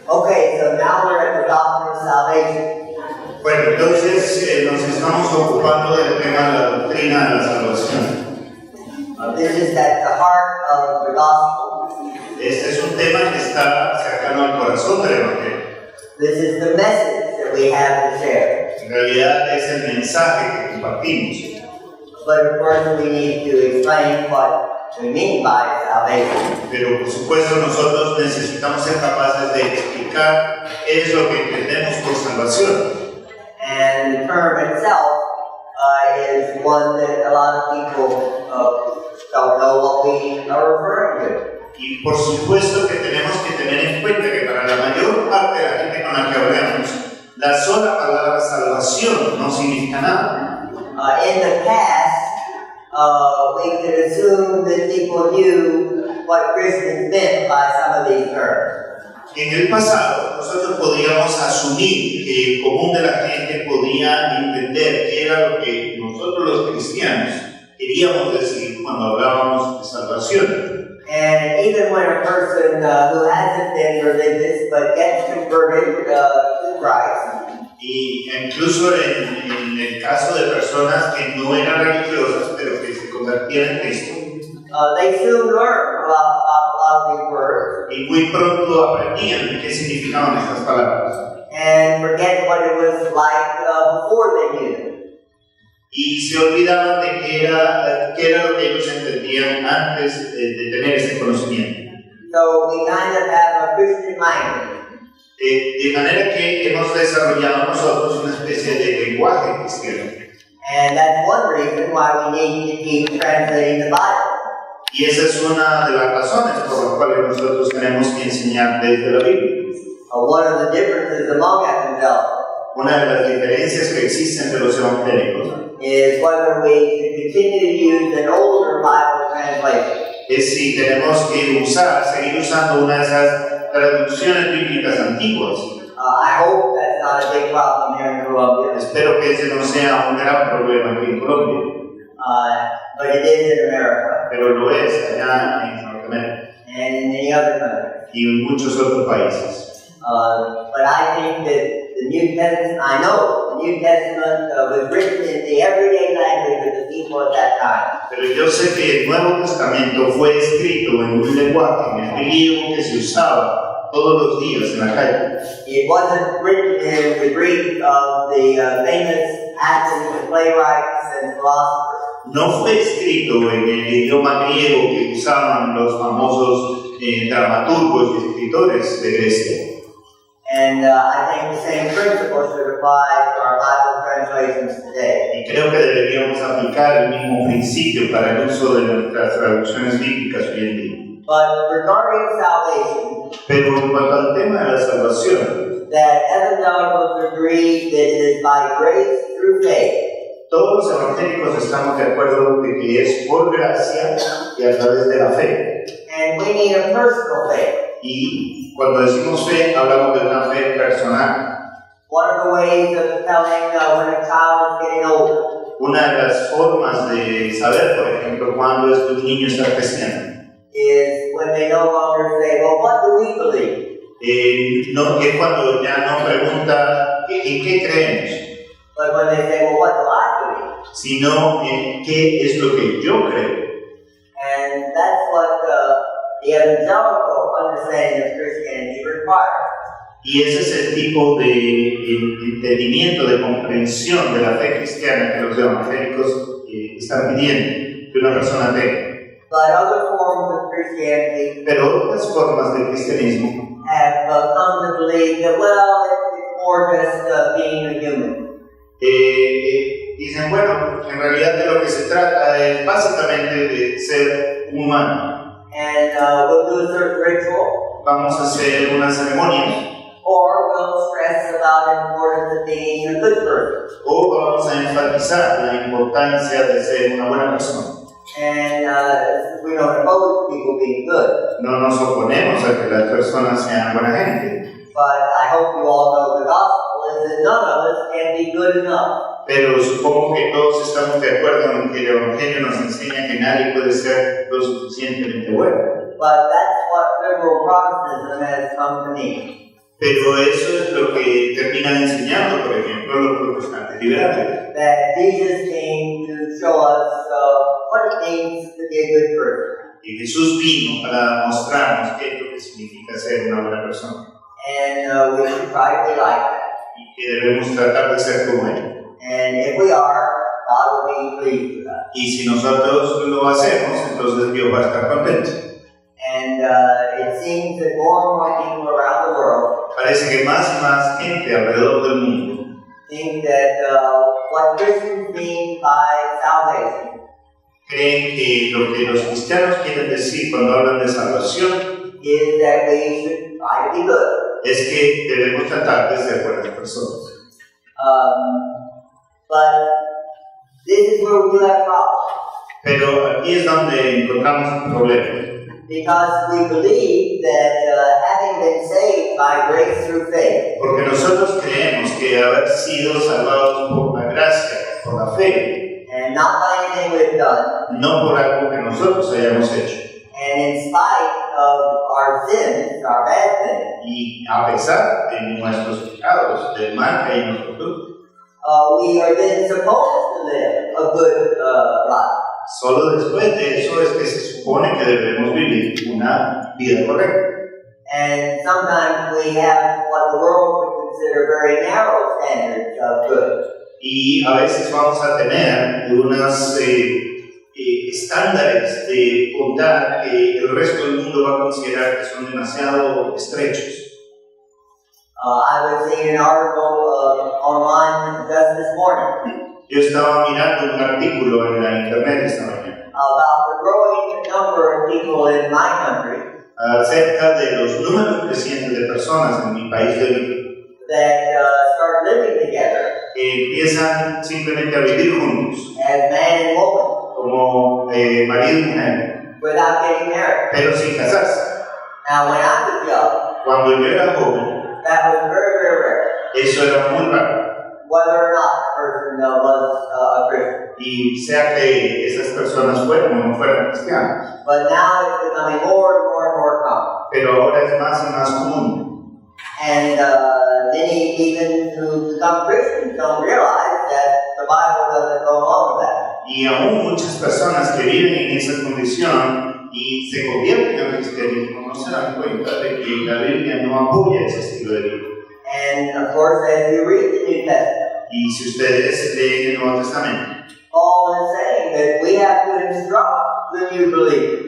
Okay, so now we're at the doctrine of salvation. Bueno, entonces nos estamos ocupando del tema de la doctrina de la salvación. This is at the heart of the gospel. Este es un tema que está cercano al corazón del Evangelio. This is the message that we have to share. En realidad es el mensaje que compartimos. But of course we need to explain what we mean by salvation. Pero por supuesto nosotros necesitamos ser capaces de explicar qué es lo que entendemos por salvación. And the term itself is one that a lot of people don't know what we are referring to. Y por supuesto que tenemos que tener en cuenta que para la mayor parte de la gente con la que hablamos, la sola palabra salvación no significa nada. In the past, we could assume that people knew what Christians meant by some of these terms. En el pasado, nosotros podíamos asumir que el común de la gente podía entender qué era lo que nosotros los cristianos queríamos decir cuando hablábamos de salvación. And even when a person who hasn't been religious but gets converted to Christ, Y incluso en el caso de personas que no eran religiosas, pero que se convertían en Cristo, they soon learn about a lot of these words y muy pronto aprendían qué significaban estas palabras. and forget what it was like before they knew it. Y se olvidaban de qué era lo que ellos entendían antes de tener este conocimiento. So we kind of have a Christian language. De manera que hemos desarrollado nosotros una especie de lenguaje cristiano. And that's one reason why we need to keep translating the Bible. Y esa es una de las razones por las cuales nosotros tenemos que enseñar desde la Biblia. One of the differences among evangelicals Una de las diferencias que existen entre los evangélicos is whether we should continue to use an older Bible translation. es si tenemos que seguir usando una de esas traducciones bíblicas antiguas. I hope that's not a big problem here in Colombia, Espero que ese no sea un gran problema aquí en Colombia, but it is in America pero lo es allá en Norteamérica and in many other countries. y en muchos otros países. But I think that the New Testament, I know the New Testament was written in the everyday language of the people at that time. Pero yo sé que el Nuevo Testamento fue escrito en un lenguaje, en el griego que se usaba todos los días en la calle. It wasn't written in the Greek of the famous Athens playwrights and philosophers. No fue escrito en el idioma griego que usaban los famosos dramaturgos y escritores de Grecia. And I think the same principle should apply to our Bible translations today. Y creo que deberíamos aplicar el mismo principio para el uso de nuestras traducciones bíblicas hoy en día. But regarding salvation, Pero en cuanto al tema de la salvación, that evangelicals agree that it is by grace through faith. todos los evangélicos estamos de acuerdo de que es por gracia y a través de la fe. And we need a personal faith. Y cuando decimos fe, hablamos de una fe personal. One of the ways of telling when a child is getting older Una de las formas de saber, por ejemplo, cuando un niño está creciendo, is when they no longer say, well, what do we believe? no, es cuando ya no pregunta en qué creemos, But when they say, well, what do I believe? sino en qué es lo que yo creo. And that's what the evangelical understanding of Christianity requires. Y ese es el tipo de entendimiento, de comprensión de la fe cristiana que los evangélicos están pidiendo que una persona tenga. But other forms of Christianity Pero otras formas de cristianismo have come to believe that, well, it's more just being a human. dicen, bueno, en realidad de lo que se trata es básicamente de ser humano. And we'll do a certain ritual, Vamos a hacer una ceremonia or we'll stress about the importance of being a good person. o vamos a enfatizar la importancia de ser una buena persona. And we don't oppose people being good. No nos oponemos a que las personas sean buena gente, But I hope you all know the gospel is that none of us can be good enough. pero supongo que todos estamos de acuerdo en que el Evangelio nos enseña que nadie puede ser lo suficientemente bueno. But that's what liberal Protestantism has come to mean. Pero eso es lo que terminan enseñando, por ejemplo, los protestantes liberales. That Jesus came to show us what it means to be a good person. Y Jesús vino para mostrarnos qué es lo que significa ser una buena persona. And we should try to be like that. Y que debemos tratar de ser como Él. And if we are, God will be pleased with us. Y si nosotros lo hacemos, entonces Dios va a estar contento. And it seems that more and more people around the world Parece que más y más gente alrededor del mundo think that what Christians mean by salvation creen que lo que los cristianos quieren decir cuando hablan de salvación is that we should try to be good. es que debemos tratar de ser buenas personas. But this is where we do have problems. Pero aquí es donde encontramos un problema. Because we believe that having been saved by grace through faith, Porque nosotros creemos que haber sido salvados por la gracia, por la fe, and not by anything we've done, no por algo que nosotros hayamos hecho, and in spite of our sins, our bad sins, y a pesar de nuestros pecados, del mal que hay en nosotros, we are then supposed to live a good life. solo después de eso es que se supone que debemos vivir una vida correcta. And sometimes we have what the world would consider very narrow standards of good. Y a veces vamos a tener unos estándares de bondad que el resto del mundo va a considerar que son demasiado estrechos. I was seeing an article online just this morning Yo estaba mirando un artículo en la internet esta mañana about the growing number of people in my country acerca de los números crecientes de personas en mi país de origen that start living together que empiezan simplemente a vivir juntos as man and woman como marido y mujer, without getting married. pero sin casarse. Now, when I was young, Cuando yo era joven, that was very, very rare, eso era muy raro. whether or not the person was a Christian. Y sea que esas personas fueran o no fueran cristianas. But now it's becoming more and more and more common. Pero ahora es más y más común. And many even who become Christians don't realize that the Bible doesn't go along with that. Y aún muchas personas que viven en esa condición y se convierten al cristianismo no se dan cuenta de que la Biblia no apoya ese estilo de vida. And of course, as you read the New Testament, Y si ustedes leen el Nuevo Testamento, Paul is saying that we have to instruct the new believers.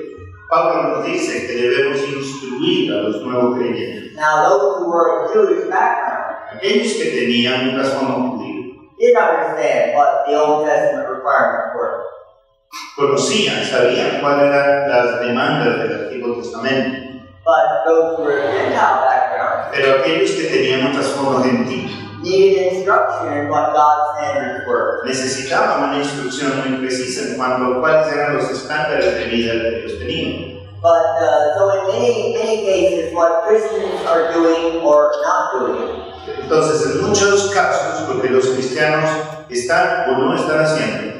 Pablo nos dice que debemos instruir a los nuevos creyentes. Now, those who were of Jewish background Aquellos que tenían un trasfondo judío did understand what the Old Testament requirements were. conocían, sabían cuáles eran las demandas del Antiguo Testamento. But those who were of Gentile background Pero aquellos que tenían un trasfondo gentil needed instruction in what God's standards were. necesitaban una instrucción muy precisa en cuanto a cuáles eran los estándares de vida que ellos tenían. But so in many cases, what Christians are doing or not doing Entonces, en muchos casos, lo que los cristianos están o no están haciendo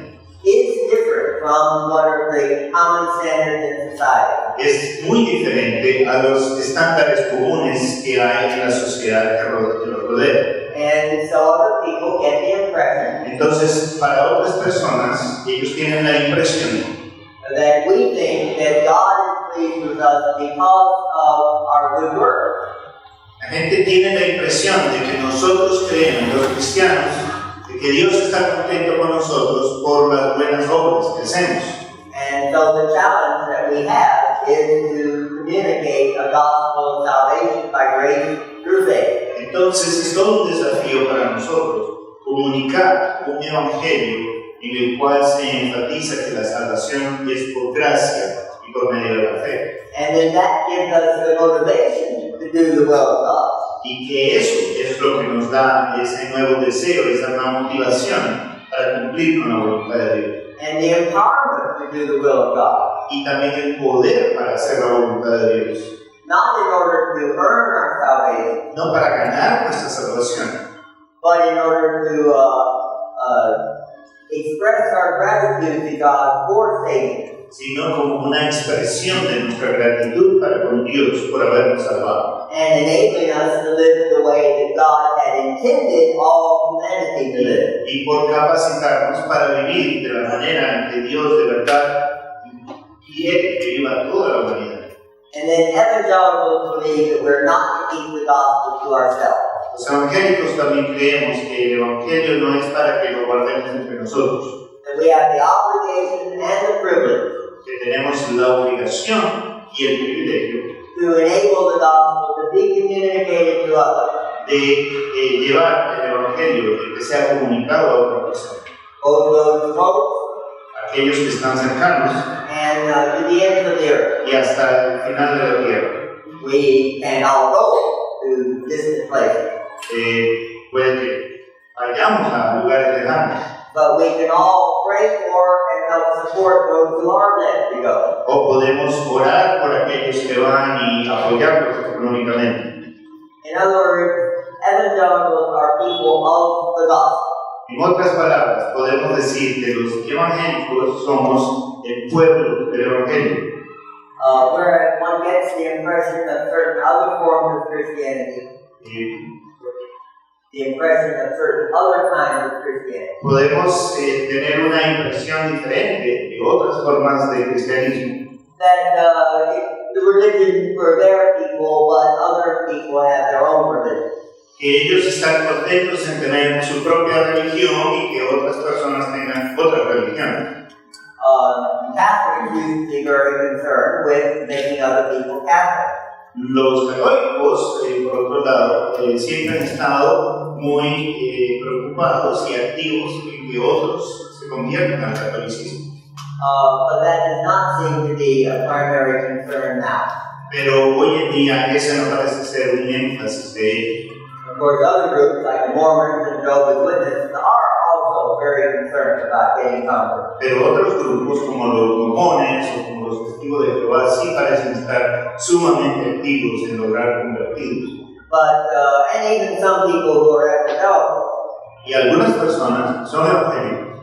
is different from what are the common standards in society. es muy diferente a los estándares comunes que hay en la sociedad que los rodea. And so other people get the impression Entonces, para otras personas, ellos tienen la impresión that we think that God is pleased with us because of our good works. La gente tiene la impresión de que nosotros creemos, los cristianos, de que Dios está contento con nosotros por las buenas obras que hacemos. And so the challenge that we have is to communicate a gospel of salvation by grace through faith. Entonces es todo un desafío para nosotros comunicar un evangelio en el cual se enfatiza que la salvación es por gracia y por medio de la fe. And then that gives us the motivation to do the will of God. Y que eso es lo que nos da ese nuevo deseo, esa nueva motivación para cumplir con la voluntad de Dios. And the empowerment to do the will of God. Y también el poder para hacer la voluntad de Dios. Not in order to earn our salvation, No para ganar nuestra salvación, but in order to express our gratitude to God for saving us. sino como una expresión de nuestra gratitud para con Dios por habernos salvado. and enabling us to live the way that God had intended all humanity to live. Y por capacitarnos para vivir de la manera en que Dios de verdad quiere que viva toda la humanidad. And then evangelicals believe that we're not to keep the gospel to ourselves. Los evangélicos también creemos que el evangelio no es para que lo guardemos entre nosotros, That we have the obligation and the privilege que tenemos la obligación y el privilegio to enable the gospel to be communicated to others, de llevar el evangelio, de que sea comunicado a otra persona, both those close aquellos que están cercanos and to the ends of the earth. y hasta el final de la tierra. We can all go to distant places, Puede que vayamos a lugares lejanos, but we can all pray for and help support those who are led to go. o podemos orar por aquellos que van y apoyarlos económicamente. In other words, evangelicals are people of the gospel. En otras palabras, podemos decir que los evangélicos somos el pueblo del evangelio. Whereas one gets the impression of certain other forms of Christianity, the impression of certain other kinds of Christianity, Podemos tener una impresión diferente de otras formas de cristianismo, that the religion for their people, but other people have their own religion. que ellos están contentos en tener su propia religión y que otras personas tengan otra religión. Catholics used to be very concerned with making other people Catholic. Los católicos, por otro lado, siempre han estado muy preocupados y activos en que otros se conviertan al catolicismo. But that does not seem to be a primary concern now. Pero hoy en día ese no parece ser un énfasis de ellos. Of course, other groups like the Mormons and Jehovah's Witnesses are also very concerned about getting converts. Pero otros grupos como los mormones o como los testigos de Jehová sí parecen estar sumamente activos en lograr convertidos. But, and even some people who are evangelical, Y algunas personas son evangélicos,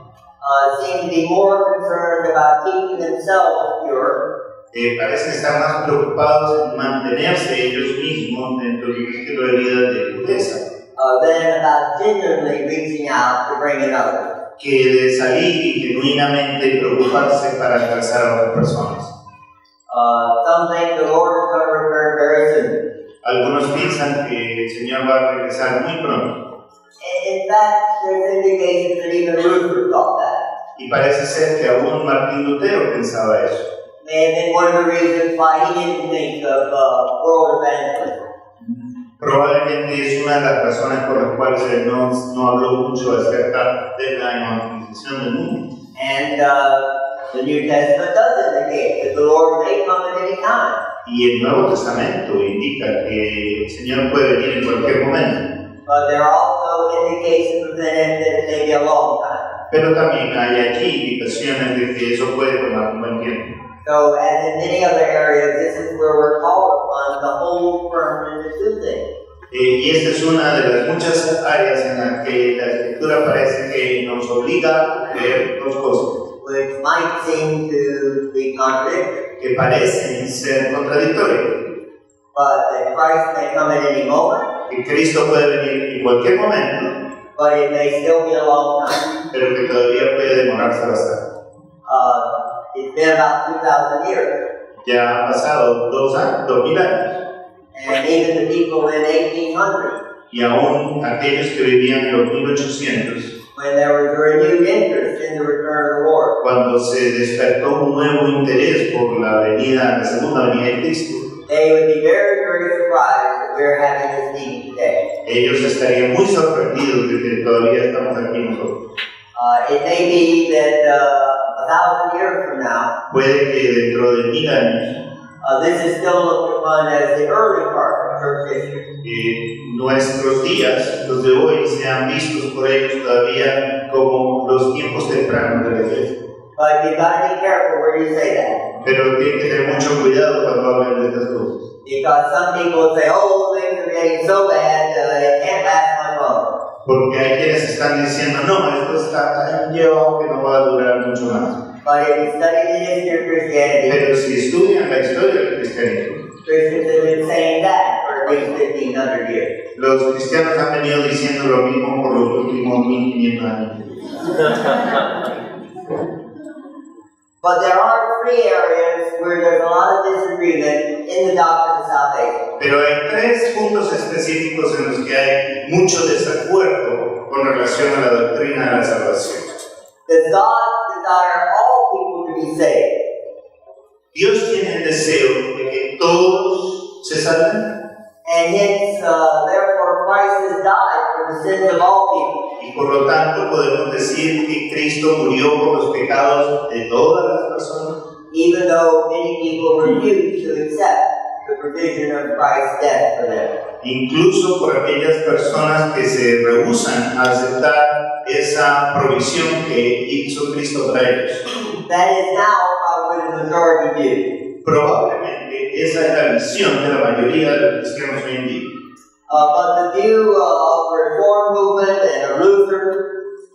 seem to be more concerned about keeping themselves pure parecen estar más preocupados en mantenerse ellos mismos dentro de un estilo de vida de pureza, than about genuinely reaching out to bring in others. que de salir y genuinamente preocuparse para alcanzar a otras personas. Some think the Lord is going to return very soon. Algunos piensan que el Señor va a regresar muy pronto, In fact, there's indications that even Luther thought that. y parece ser que aún Martín Lutero pensaba eso. May have been one of the reasons why he didn't think of world evangelism. Probablemente es una de las razones por las cuales él no habló mucho acerca de la evangelización del mundo. And the New Testament does indicate that the Lord may come at any time. Y el Nuevo Testamento indica que el Señor puede venir en cualquier momento, But there are also indications within it that it may be a long time. pero también hay aquí indicaciones de que eso puede tomar un buen tiempo. So, as in many other areas, this is where we're called upon to hold firm in the two things. Y esta es una de las muchas áreas en las que la Escritura parece que nos obliga a creer dos cosas, Which might seem to be contradictory, que parecen ser contradictorias. but that Christ may come at any moment, Que Cristo puede venir en cualquier momento, but it may still be a long time. pero que todavía puede demorarse bastante. It's been about 2,000 years, Ya han pasado 2000 años, and even the people in 1800, y aún aquellos que vivían en los 1800, when there was a renewed interest in the return of the Lord, cuando se despertó un nuevo interés por la segunda venida de Cristo, they would be very, very surprised that we're having this meeting today. ellos estarían muy sorprendidos de que todavía estamos aquí nosotros. It may be that 1,000 years from now, Puede que dentro de 1000 años this is still looked upon as the early part of church history. nuestros días, los de hoy, sean vistos por ellos todavía como los tiempos tempranos de la iglesia. But you've got to be careful where you say that, Pero tienen que tener mucho cuidado cuando hablan de estas cosas. because some people say, "Oh, things are getting so bad, it can't last much longer." Porque hay quienes están diciendo, no, esto está tan llevado que no va a durar mucho más. But if you study the history of Christianity, Pero si estudian la historia del cristianismo, Christians have been saying that for at least 1,500 years. los cristianos han venido diciendo lo mismo por los últimos 1500 años. But there are three areas where there's a lot of disagreement in the doctrine of salvation. Pero hay tres puntos específicos en los que hay mucho desacuerdo con relación a la doctrina de la salvación. Does God desire all people to be saved? Dios tiene el deseo de que todos se salven, And hence, therefore, Christ has died for the sins of all people. y por lo tanto podemos decir que Cristo murió por los pecados de todas las personas, Even though many people refuse to accept the provision of Christ's death for them. incluso por aquellas personas que se rehúsan a aceptar esa provisión que hizo Cristo para ellos. That is now what the majority view. Probablemente esa es la visión de la mayoría de los cristianos hoy en día. But the view of the Reform movement and Luther,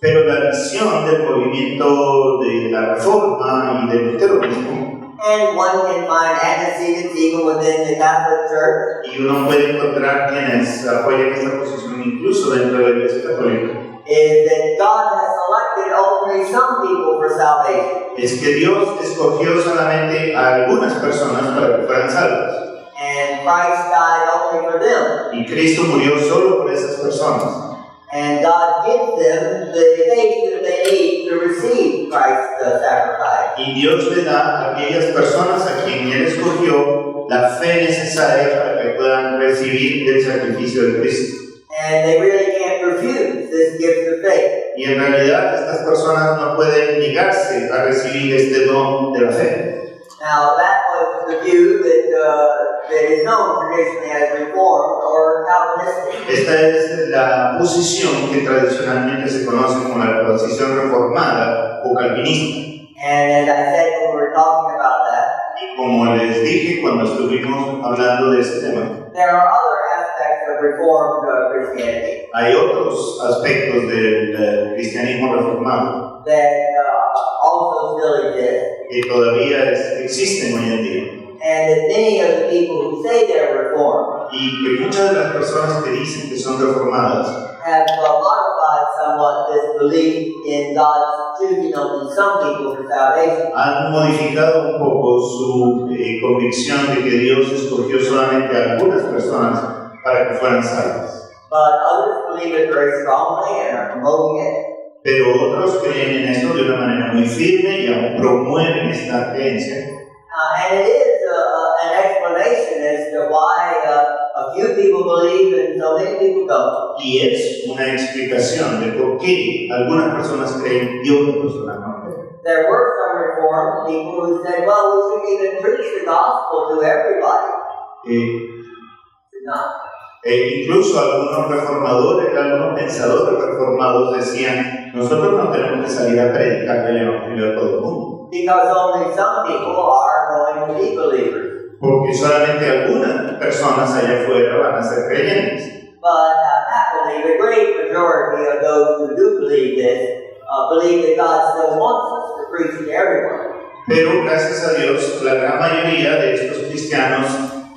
Pero la visión del movimiento de la Reforma y del luteronismo, and one can find antecedents even within the Catholic Church, y uno puede encontrar quienes apoyan esta posición incluso dentro de la Iglesia Católica, is that God has selected only some people for salvation. es que Dios escogió solamente a algunas personas para que fueran salvas, And Christ died only for them. y Cristo murió solo por esas personas. And God gives them the faith that they need to receive Christ's sacrifice. Y Dios le da a aquellas personas a quien Él escogió la fe necesaria para que puedan recibir el sacrificio de Cristo. And they really can't refuse this gift of faith. Y en realidad estas personas no pueden negarse a recibir este don de la fe. Now that was the view that is known traditionally as Reformed or Calvinistic. Esta es la posición que tradicionalmente se conoce como la posición reformada o calvinista. And as I said when we were talking about that, Y como les dije cuando estuvimos hablando de este tema, there are other aspects of Reformed Christianity hay otros aspectos del cristianismo reformado that also still exist. que todavía existen hoy en día. And that many of the people who say they're Reformed Y que muchas de las personas que dicen que son reformadas have modified somewhat this belief in God's choosing only some people for salvation. han modificado un poco su convicción de que Dios escogió solamente a algunas personas para que fueran salvas. But others believe it very strongly and are promoting it. Pero otros creen en esto de una manera muy firme y aún promueven esta creencia. And it is an explanation as to why a few people believe and so many people don't. Y es una explicación de por qué algunas personas creen y otras personas no creen. There were some Reformed people who said, well, we should even preach the gospel to everybody. Not. Incluso algunos reformadores, algunos pensadores reformados decían, nosotros no tenemos que salir a predicar el evangelio a todo el mundo, Because only some people are going to be believers. porque solamente algunas personas allá afuera van a ser creyentes. But happily, the great majority of those who do believe this believe that God still wants us to preach to everyone. Pero gracias a Dios, la gran mayoría de estos cristianos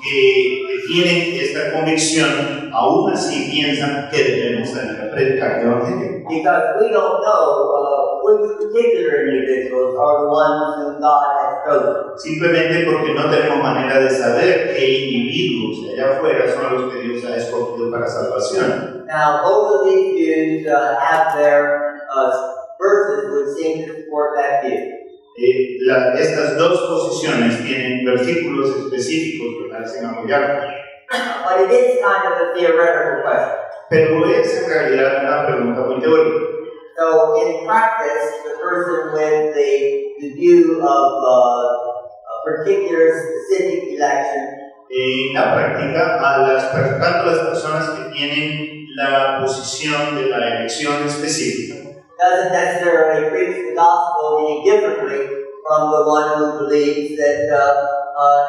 que tienen esta convicción, aún así piensan que debemos salir a predicar el evangelio. Because we don't know which particular individuals are the ones whom God has chosen. Simplemente porque no tenemos manera de saber qué individuos de allá afuera son los que Dios ha escogido para salvación. Now, both of these views have their verses which seem to support that view. Estas dos posiciones tienen versículos específicos que parecen apoyar, But it is kind of a theoretical question. pero es en realidad una pregunta muy teórica. So, in practice, the person with the view of a particular specific election En la práctica, tanto las personas que tienen la posición de la elección específica doesn't necessarily preach the gospel any differently from the one who believes that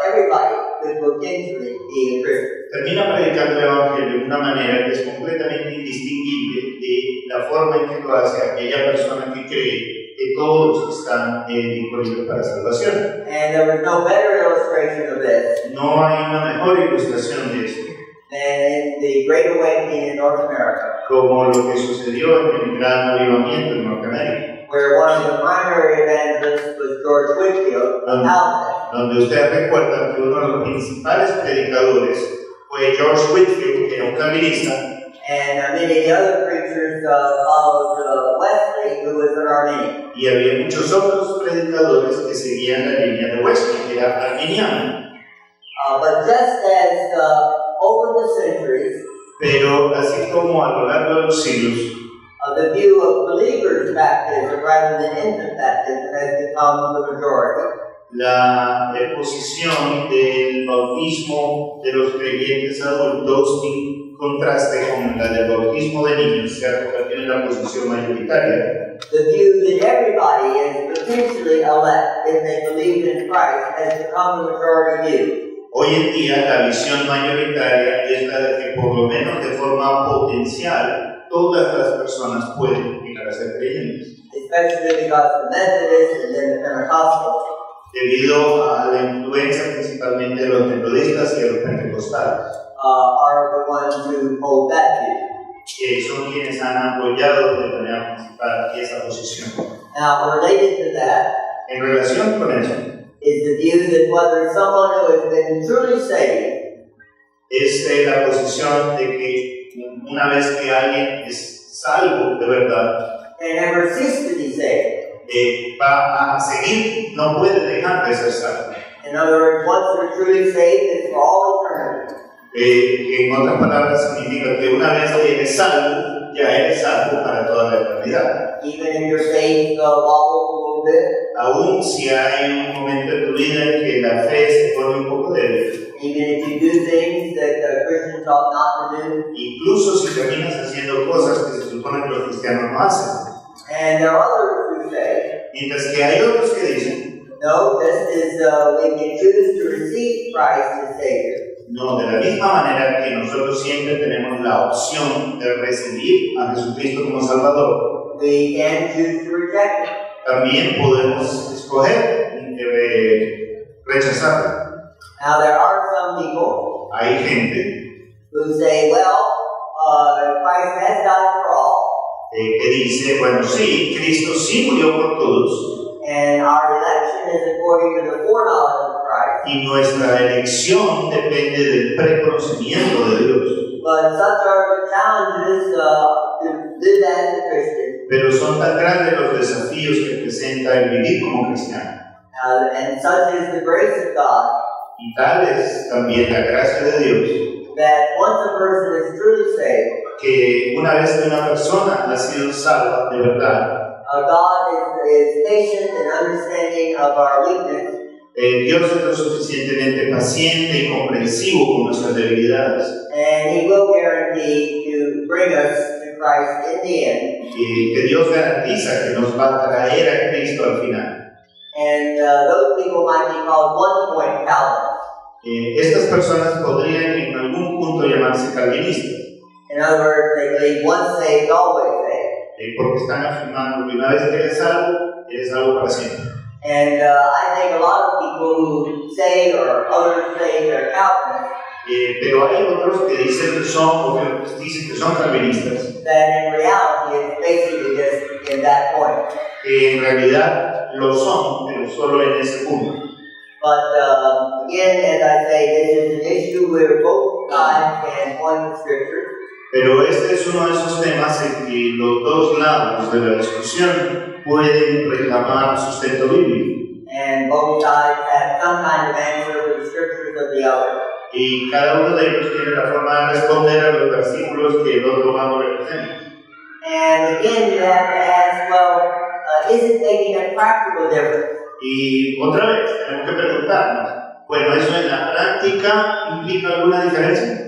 everybody could potentially be a Christian. termina predicando el evangelio de una manera que es completamente indistinguible de la forma en que lo hace aquella persona que cree de todos los que están disponibles para salvación. And there was no better illustration of this No hay una mejor ilustración de esto than in the Great Awakening in North America, como lo que sucedió en el gran avivamiento en Norteamérica, where one of the primary evangelists was George Whitefield, a Calvinist. donde ustedes recuerdan que uno de los principales predicadores fue George Whitefield, que era un calvinista, And many of the other preachers followed Wesley, who was an Arminian. y había muchos otros predicadores que seguían la línea de Wesley, que era arminiano. But just as over the centuries, Pero así como a lo largo de los siglos, the view of believers' baptism rather than infant baptism has become the majority. la posición del bautismo de los creyentes adultos en contraste con la del bautismo de niños se ha convertido en la posición mayoritaria. The view that everybody is potentially elect if they believe in Christ has become the majority view. Hoy en día la visión mayoritaria es la de que por lo menos de forma potencial todas las personas pueden llegar a ser creyentes, Especially because the Methodists and then the Pentecostals debido a la influencia principalmente de los metodistas y de los pentecostales, are the ones who hold that view. que son quienes han apoyado de manera principal esa posición. Now, related to that En relación con eso, is the view that whether someone who has been truly saved es la posición de que una vez que alguien es salvo de verdad, and never cease to be saved. va a seguir, no puede dejar de ser salvo. In other words, once they're truly saved, it's for all eternity. En otras palabras, significa que una vez que eres salvo, ya eres salvo para toda la eternidad. Even if your faith wobbles a little bit, Aún si hay un momento en tu vida en que la fe se pone un poco débil, even if you do things that Christians ought not to do, incluso si terminas haciendo cosas que se supone que los cristianos no hacen. and there are others who say, Mientras que hay otros que dicen, no, just as we can choose to receive Christ as Savior, no, de la misma manera que nosotros siempre tenemos la opción de recibir a Jesucristo como Salvador, we can choose to reject Him. también podemos escoger rechazarlo. Now, there are some people Hay gente who say, well, Christ has died for all, que dice, bueno, sí, Cristo sí murió por todos and our election is according to the foreknowledge of Christ, y nuestra elección depende del preconocimiento de Dios. but such are the challenges to live as a Christian, Pero son tan grandes los desafíos que presenta el vivir como cristiano. and such is the grace of God, Y tal es también la gracia de Dios, that once a person is truly saved, que una vez que una persona ha sido salva de verdad, God is patient and understanding of our weakness, Dios es lo suficientemente paciente y comprensivo con nuestras debilidades, and He will guarantee to bring us to Christ in the end. y que Dios garantiza que nos va a traer a Cristo al final. And those people might be called one-point Calvinists. Estas personas podrían en algún punto llamarse calvinistas, In other words, they believe once saved, always saved. porque están afirmando que una vez que eres salvo para siempre. And I think a lot of people who say, or others say, they're Calvinists, Pero hay otros que dicen que son calvinistas, that in reality it's basically just in that point. que en realidad lo son, pero solo en ese punto. But again, as I say, this is an issue where both sides can point to Scripture. Pero este es uno de esos temas en que los dos lados de la discusión pueden reclamar sustento bíblico. And both sides have some kind of answer for the Scriptures of the other. Y cada uno de ellos tiene la forma de responder a los versículos que el otro lado representa. And again, you have to ask, well, is it making a practical difference? Y otra vez, tenemos que preguntarnos, bueno, ¿eso en la práctica implica alguna diferencia?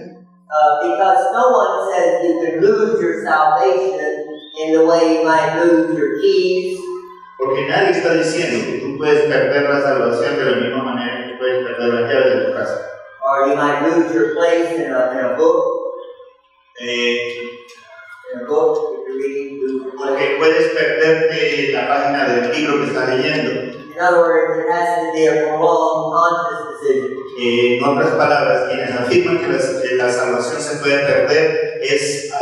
Because no one says you can lose your salvation in the way you might lose your keys, Porque nadie está diciendo que tú puedes perder la salvación de la misma manera que puedes perder las llaves de tu casa. or you might lose your place in a book. Eh, In a book, if you're reading to Porque puedes perderte la página del libro que estás leyendo. In other words, it has to be a prolonged conscious decision. En otras palabras, quienes afirman que la salvación se puede perder es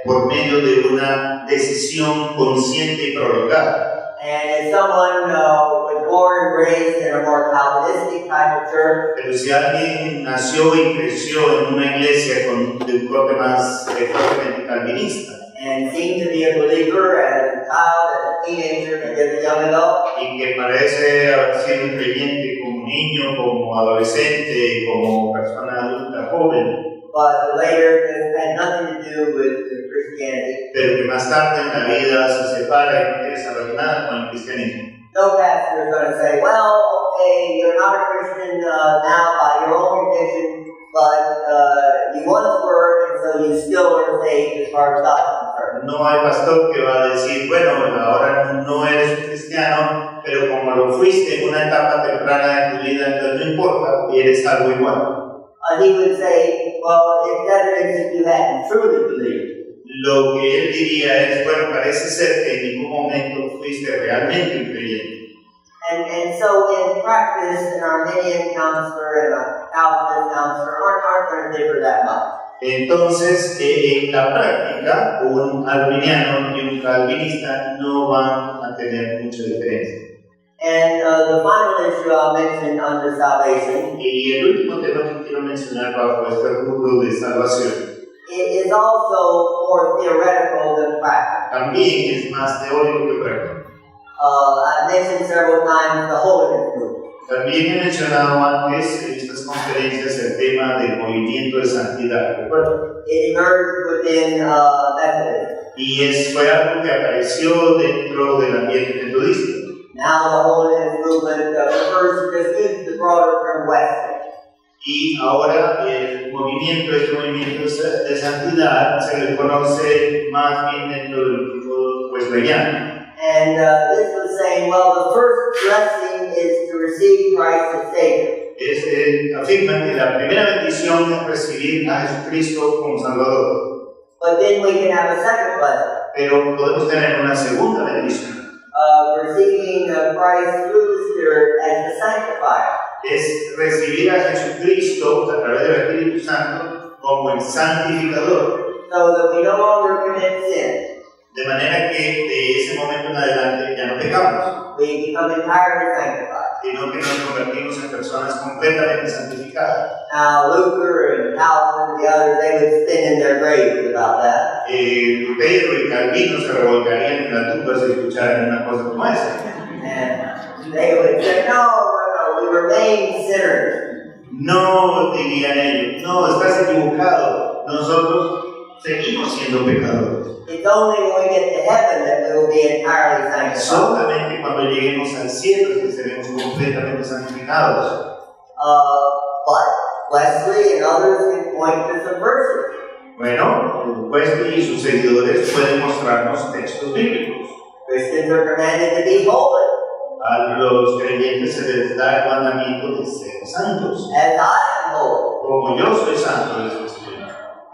por medio de una decisión consciente y prolongada. And if someone was born and raised in a more Calvinistic type of church, Pero si alguien nació y creció en una iglesia de un corte más fuertemente calvinista and seemed to be a believer as a child, as a teenager, and as a young adult, y que parece haber sido un creyente como niño, como adolescente, como persona adulta joven, but later it had nothing to do with Christianity. pero que más tarde en la vida se separa y no quiere saber nada con el cristianismo. No pastor is going to say, well, okay, you're not a Christian now by your own conviction, but you once were, and so you still are saved as far as God is concerned. No hay pastor que va a decir, bueno, ahora no eres un cristiano, pero como lo fuiste en una etapa temprana de tu vida, entonces no importa, eres algo igual. He would say, well, it's evidence that you hadn't truly believed. Lo que él diría es, bueno, parece ser que en ningún momento fuiste realmente un creyente. And so in practice, an Arminian counselor and a Calvinist counselor aren't going to differ that much. Entonces, en la práctica, un arminiano y un calvinista no van a tener mucha diferencia. And the final issue I'll mention under salvation Y el último tema que quiero mencionar bajo este rubro de salvación it is also more theoretical than practical. también es más teórico que práctico. I've mentioned several times the holiness movement. También he mencionado antes en estas conferencias el tema del movimiento de santidad, ¿recuerdan? It emerged within Methodism. Y fue algo que apareció dentro del ambiente metodista. Now the holiness movement refers to just the broader term Wesleyan. Y ahora el movimiento, este movimiento de santidad se le conoce más bien dentro del grupo wesleyano. And this was saying, well, the first blessing is to receive Christ as Savior. Afirman que la primera bendición es recibir a Jesucristo como Salvador. But then we can have a second blessing. Pero podemos tener una segunda bendición. Receiving Christ through the Spirit as the sanctifier. Es recibir a Jesucristo a través del Espíritu Santo como el santificador. So that we no longer commit sin. De manera que de ese momento en adelante ya no pecamos, We become entirely sanctified. sino que nos convertimos en personas completamente santificadas. Now, Luther and Calvin and the others, they would spin in their graves about that. Lutero y Calvino se revolcarían en la tumba si escucharan una cosa como esa. And they would say, no, we remain sinners. No, dirían ellos, no, estás equivocado, nosotros seguimos siendo pecadores. It's only when we get to heaven that we will be entirely sanctified. Solamente cuando lleguemos al cielo es que seremos completamente santificados. But Wesley and others can point to some verses. Bueno, Wesley y sus seguidores pueden mostrarnos textos bíblicos. Christians are commanded to be holy, A los creyentes se les da el mandamiento de ser santos. as I am holy. Como yo soy santo, les enseño.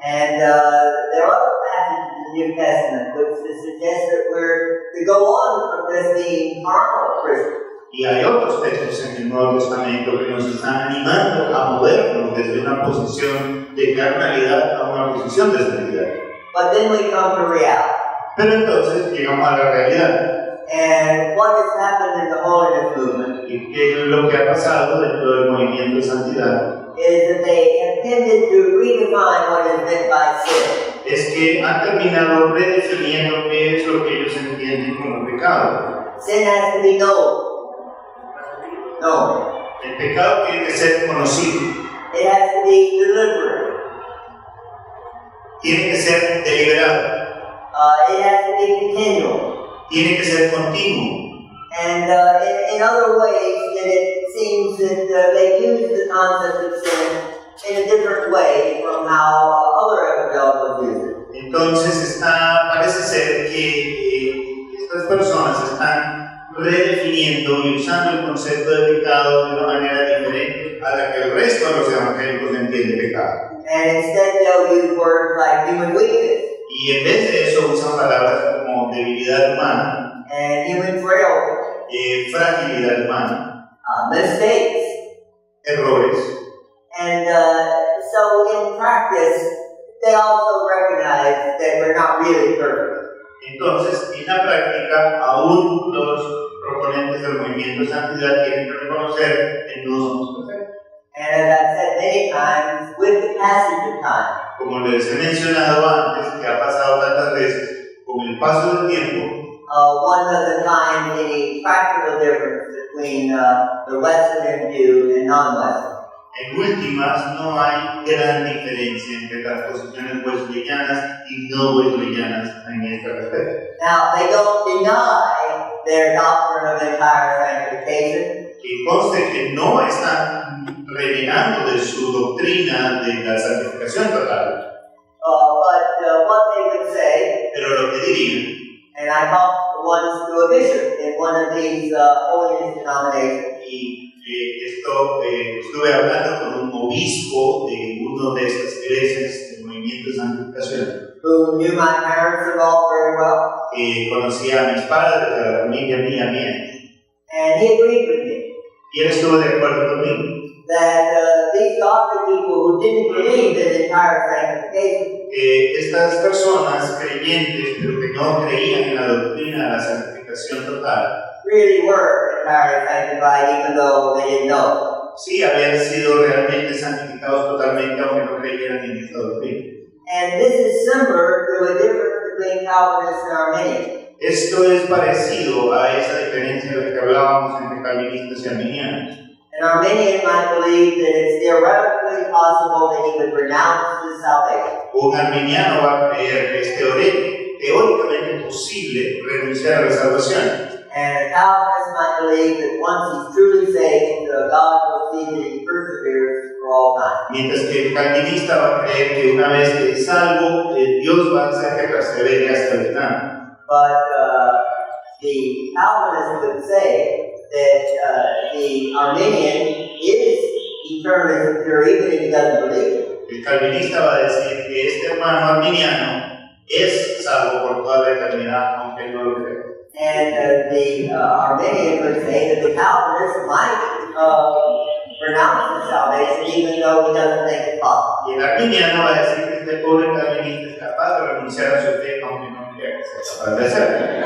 And there are other passages in the New Testament which suggest that we're to go on from just being carnal Christians. Y hay otros textos en el Nuevo Testamento que nos están animando a movernos desde una posición de carnalidad a una posición de santidad. But then we come to reality. Pero entonces llegamos a la realidad. And what has happened in the holiness movement ¿Y qué es lo que ha pasado dentro del movimiento de santidad? is that they have tended to redefine what is meant by sin. Es que han terminado redefiniendo qué es lo que ellos entienden como pecado. Sin has to be known. No. El pecado tiene que ser conocido, It has to be deliberate. tiene que ser deliberado, It has to be continual. tiene que ser continuo. And in other ways, that it seems that they use the concept of sin in a different way from how other evangelicals use it. Entonces parece ser que estas personas están redefiniendo y usando el concepto de pecado de una manera diferente a la que el resto de los evangélicos entiende pecado. And instead they'll use words like human weakness. Y en vez de eso usan palabras como debilidad humana, and human frailty, fragilidad humana, mistakes. errores. And so in practice, they also recognize that we're not really perfect. Entonces, en la práctica, aún los proponentes del movimiento de santidad tienen que reconocer que no somos perfectos. And as I've said many times, with the passage of time, Como les he mencionado antes, que ha pasado tantas veces, con el paso del tiempo, one doesn't find any practical difference between the Wesleyan view and non-Wesleyan. en últimas, no hay gran diferencia entre las posiciones wesleyanas y no wesleyanas en este respecto. Now, they don't deny their doctrine of entire sanctification. Que conste que no están renegando de su doctrina de la santificación total, But what they would say, pero lo que dirían, and I talked once to a bishop in one of these holiness denominations, y estuve hablando con un obispo de una de estas iglesias del movimiento de santificación, who knew my parents and all very well, que conocía a mis padres, a la familia mía bien, and he agreed with me y él estuvo de acuerdo conmigo, that these doctrine people who didn't believe in entire sanctification que estas personas creyentes, pero que no creían en la doctrina de la santificación total, really were entirely sanctified even though they didn't know. sí habían sido realmente santificados totalmente, aunque no creyeran en esta doctrina. And this is similar to a difference between Calvinists and Arminians. Esto es parecido a esa diferencia de la que hablábamos entre calvinistas y arminianos. An Arminian might believe that it's theoretically possible that he would renounce his salvation. Un arminiano va a creer que es teóricamente posible renunciar a la salvación. And a Calvinist might believe that once he's truly saved, God will see that he perseveres for all time. Mientras que el calvinista va a creer que una vez que es salvo, Dios va a hacer que persevere hasta el final. But the Calvinist would say that the Arminian is eternally secure even if he doesn't believe. El calvinista va a decir que este hermano arminiano es salvo por toda la eternidad, aunque no lo crea. And the Arminian would say that the Calvinist might renounce his salvation even though he doesn't think it's possible. Y el arminiano va a decir que este pobre calvinista es capaz de renunciar a su fe, aunque no crea que sea capaz de hacerlo.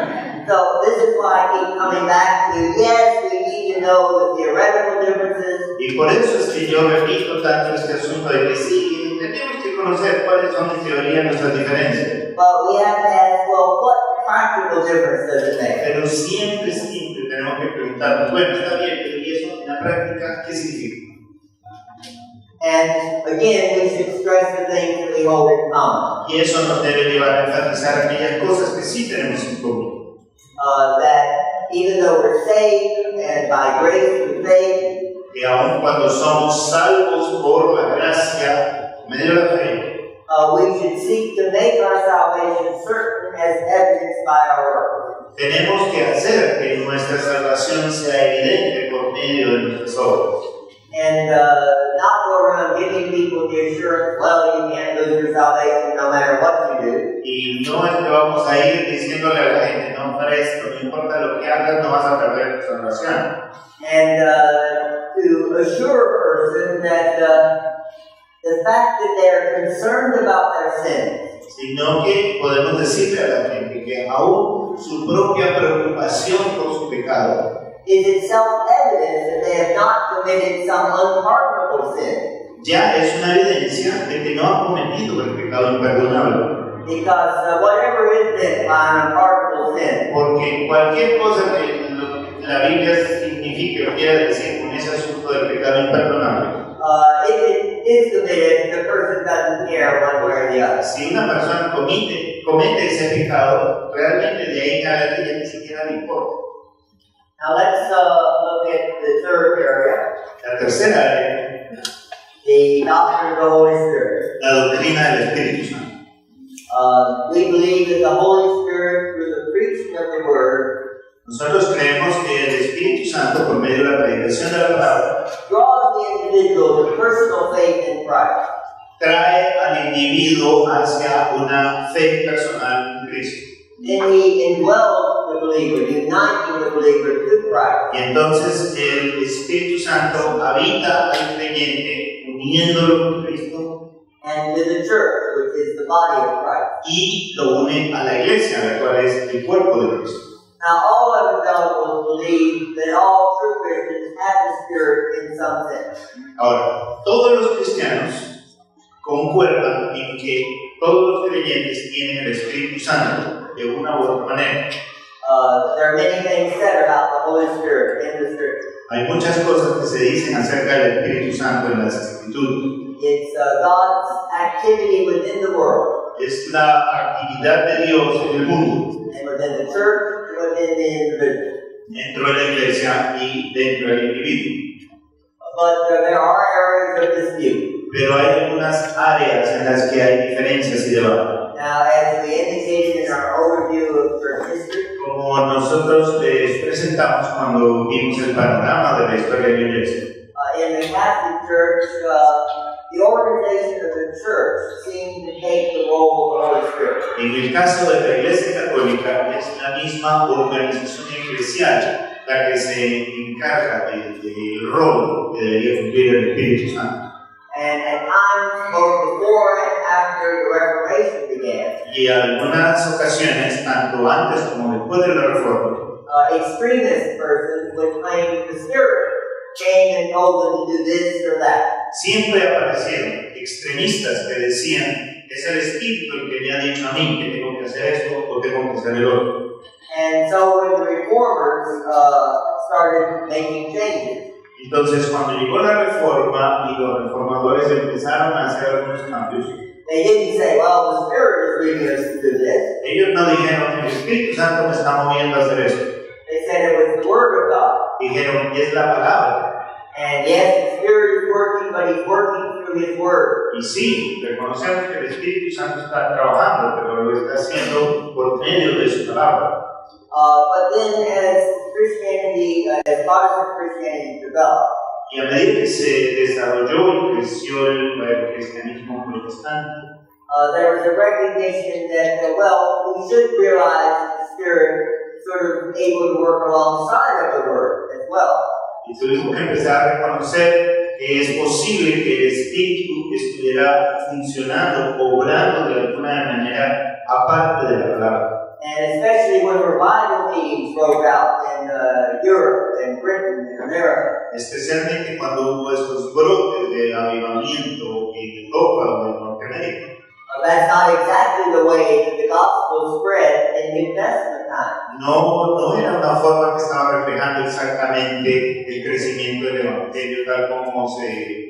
So this is why I keep coming back to, yes, we need to know the theoretical differences, Y por eso es que yo repito tanto este asunto de que sí, tenemos que conocer cuáles son en teoría nuestras diferencias. but we have to ask, well, what practical difference does it make? Pero siempre tenemos que preguntarnos, bueno, está bien, pero ¿y eso en la práctica qué significa? And again, we should stress the things that we hold in common. Y eso nos debe llevar a enfatizar aquellas cosas que sí tenemos en común. That even though we're saved and by grace through faith, Que aun cuando somos salvos por la gracia, por medio de la fe, we should seek to make our salvation certain as evidenced by our works. tenemos que hacer que nuestra salvación sea evidente por medio de nuestras obras. And not go around giving people the assurance, well, you can't lose your salvation no matter what you do. Y no es que vamos a ir diciéndole a la gente, no, presto, no importa lo que hagas, no vas a perder tu salvación. And to assure a person that the fact that they're concerned about their sins Sino que podemos decirle a la gente que aún su propia preocupación por su pecado is itself evidence that they have not committed some unpardonable sin. ya es una evidencia de que no han cometido el pecado imperdonable. Because whatever is meant by an unpardonable sin Porque cualquier cosa que la Biblia signifique o quiera decir con ese asunto del pecado imperdonable, if it is committed, the person doesn't care one way or the other. si una persona comete ese pecado, realmente de ahí en adelante ya ni siquiera le importa. Now let's look at the third area, La tercera área, the doctrine of the Holy Spirit. la doctrina del Espíritu Santo. We believe that the Holy Spirit, through the preaching of the Word, Nosotros creemos que el Espíritu Santo, por medio de la predicación de la palabra, draws the individual to personal faith in Christ. trae al individuo hacia una fe personal en Cristo. Then he indwells the believer, uniting the believer to Christ. Y entonces el Espíritu Santo habita al creyente, uniéndolo con Cristo, And to the church, which is the body of Christ. y lo une a la iglesia, la cual es el cuerpo de Cristo. Now, all evangelicals believe that all true Christians have the Spirit in some sense. Ahora, todos los cristianos concuerdan en que todos los creyentes tienen el Espíritu Santo de una u otra manera. There are many things said about the Holy Spirit in the Scripture. Hay muchas cosas que se dicen acerca del Espíritu Santo en las Escrituras. It's God's activity within the world, Es la actividad de Dios en el mundo, and within the church, and within the individual. dentro de la iglesia y dentro del individuo. But there are areas of dispute. Pero hay algunas áreas en las que hay diferencias y debate. Now, as we indicated in our overview of church history, Como nosotros les presentamos cuando vimos el panorama de la historia de la iglesia, in the Catholic Church, the organization of the church seemed to take the role of the Holy Spirit. en el caso de la iglesia católica es la misma organización eclesial la que se encarga del rol que debería cumplir el Espíritu Santo. And at times, both before and after the Reformation began, Y en algunas ocasiones, tanto antes como después de la Reforma, extremist persons would claim the Spirit came and told them to do this or that. siempre aparecieron extremistas que decían: es el Espíritu el que me ha dicho a mí que tengo que hacer esto o tengo que hacer el otro. And so when the Reformers started making changes, Entonces, cuando llegó la Reforma y los reformadores empezaron a hacer algunos cambios, they didn't say, well, the Spirit is leading us to do this. ellos no dijeron: el Espíritu Santo me está moviendo a hacer esto. They said it was the Word of God. Dijeron: es la palabra. And yes, the Spirit is working, but He's working through His Word. Y sí, reconocemos que el Espíritu Santo está trabajando, pero lo está haciendo por medio de su palabra. But then as Christianity, as Protestant Christianity developed, Y a medida que se desarrolló y creció el cristianismo protestante, there was a recognition that, well, we should realize the Spirit is sort of able to work alongside of the Word as well. y tuvimos que empezar a reconocer que es posible que el Espíritu estuviera funcionando, obrando de alguna manera aparte de la palabra. And especially when revival meetings broke out in Europe and Britain and America. Especialmente cuando hubo estos brotes de avivamiento en Europa o en Norteamérica. That's not exactly the way that the gospel spread in New Testament times. No era una forma que estaba reflejando exactamente el crecimiento del Evangelio tal como se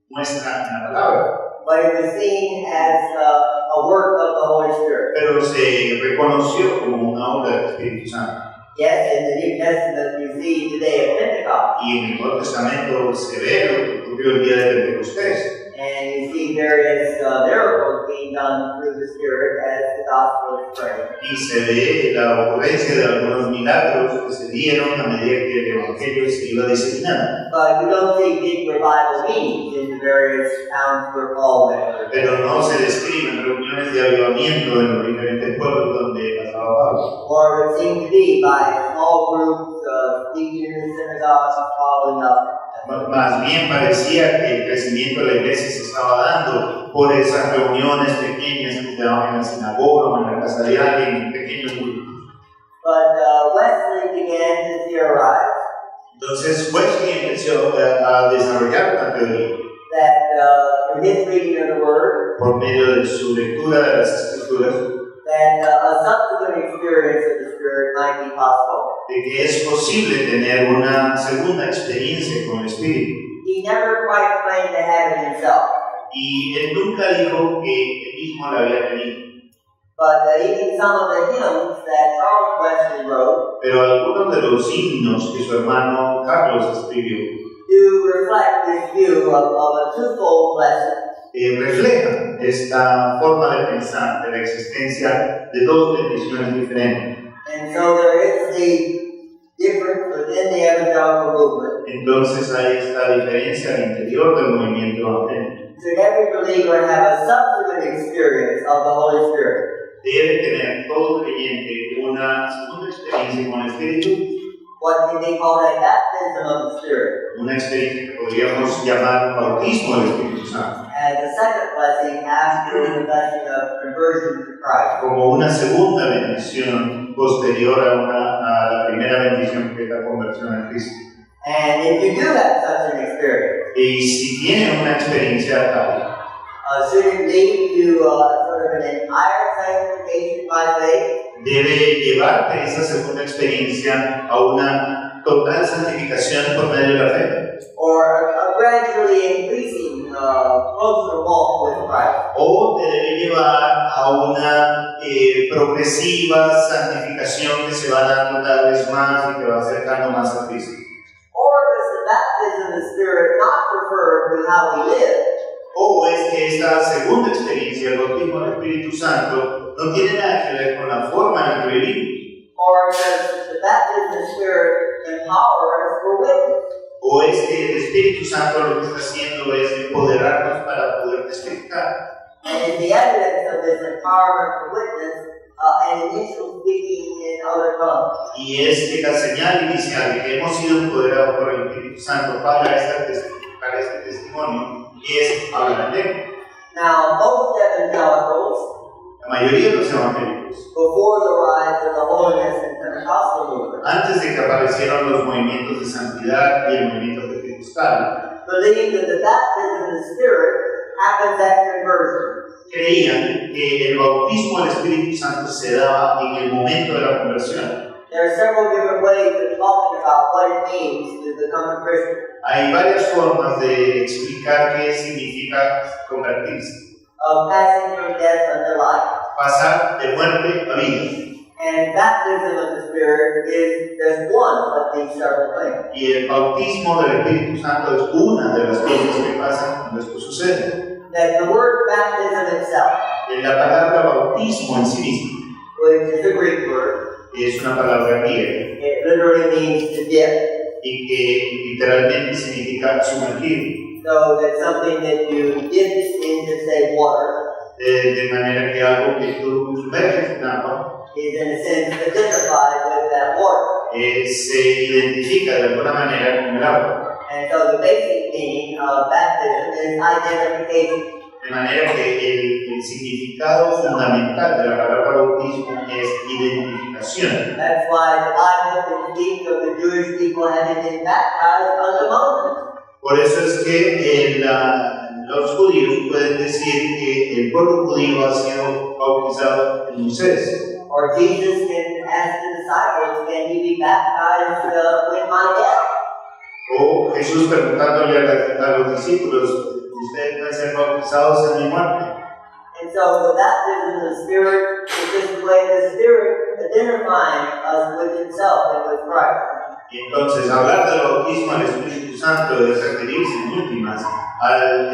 muestra en la palabra. But it was seen as a work of the Holy Spirit. Pero se reconoció como una obra del Espíritu Santo. Yes, in the New Testament you see today of Pentecost. Y en el Nuevo Testamento se ve lo que ocurrió el día de Pentecostés. And you see various miracles being done through the Spirit as the gospel is spread. Y se ve la ocurrencia de algunos milagros que se dieron a medida que el Evangelio se iba diseminando. But you don't see big revival meetings in the various towns where Paul went. Pero no se describen reuniones de avivamiento en los diferentes pueblos donde pasaba Pablo. Or it would seem to be by small groups speaking in the synagogues, following up. Más bien parecía que el crecimiento de la iglesia se estaba dando por esas reuniones pequeñas que se daban en la sinagoga o en la casa de alguien, en pequeños grupos. But Wesley began to theorize Entonces Wesley empezó a desarrollar una teoría that through his reading of the Word, por medio de su lectura de las Escrituras, that a subsequent experience of the Spirit might be possible. de que es posible tener una segunda experiencia con el Espíritu. He never quite claimed to have it himself, Y él nunca dijo que él mismo la había tenido. but even some of the hymns that Charles Wesley wrote Pero algunos de los himnos que su hermano Carlos escribió do reflect this view of a twofold blessing. reflejan esta forma de pensar de la existencia de dos bendiciones diferentes. And so there is the difference within the evangelical movement. Entonces hay esta diferencia al interior del movimiento evangélico. Should every believer have a subsequent experience of the Holy Spirit? Debe tener todo creyente una segunda experiencia con el Espíritu, What can be called a baptism of the Spirit? una experiencia que podríamos llamar bautismo del Espíritu Santo, As a second blessing after the blessing of conversion to Christ. como una segunda bendición posterior a la primera bendición que es la conversión a Cristo. And if you do have such an experience, Y si tiene una experiencia tal, should it lead to sort of an entire sanctification by faith? debe llevarte esa segunda experiencia a una total santificación por medio de la fe, Or a gradually increasing closer walk with Christ? o te debe llevar a una progresiva santificación que se va dando cada vez más y te va acercando más a Cristo. Or does the baptism of the Spirit not refer to how we live? O es que esta segunda experiencia, el bautismo del Espíritu Santo, no tiene nada que ver con la forma en la que vivimos. Or does the baptism of the Spirit empower us for witness? O es que el Espíritu Santo lo que está haciendo es empoderarnos para poder testificar. And is the evidence of this empowerment for witness an initial speaking in other tongues? Y es que la señal inicial de que hemos sido empoderados por el Espíritu Santo para este testimonio es hablar en lengua. Now, most evangelicals, La mayoría de los evangélicos, before the rise of the holiness and Pentecostal movement, antes de que aparecieran los movimientos de santidad y el movimiento pentecostal, believed that the baptism of the Spirit happens at conversion. creían que el bautismo del Espíritu Santo se daba en el momento de la conversión. There are several different ways of talking about what it means to become a Christian. Hay varias formas de explicar qué significa convertirse, Of passing from death unto life. pasar de muerte a vida. And baptism of the Spirit is just one of these several things. Y el bautismo del Espíritu Santo es una de las cosas que pasan cuando esto sucede. That the word baptism itself, La palabra bautismo en sí misma which is a Greek word, es una palabra griega it literally means to dip. y que literalmente significa sumergir, So that's something that you dip into, say, water, de manera que algo que tú sumerges en agua is in a sense identified with that water. se identifica de alguna manera con el agua. And so the basic meaning of baptism is identification. De manera que el significado fundamental de la palabra bautismo es identificación. That's why the Bible can speak of the Jewish people having been baptized unto Moses. Por eso es que los judíos pueden decir que el pueblo judío ha sido bautizado en Moisés. Or Jesus can ask the disciples, can you be baptized with my death? O Jesús preguntándole a los discípulos, ustedes pueden ser bautizados en mi muerte. And so the baptism of the Spirit is just the way the Spirit identifying us with Himself and with Christ. Y entonces hablar del bautismo al Espíritu Santo es referirse en últimas al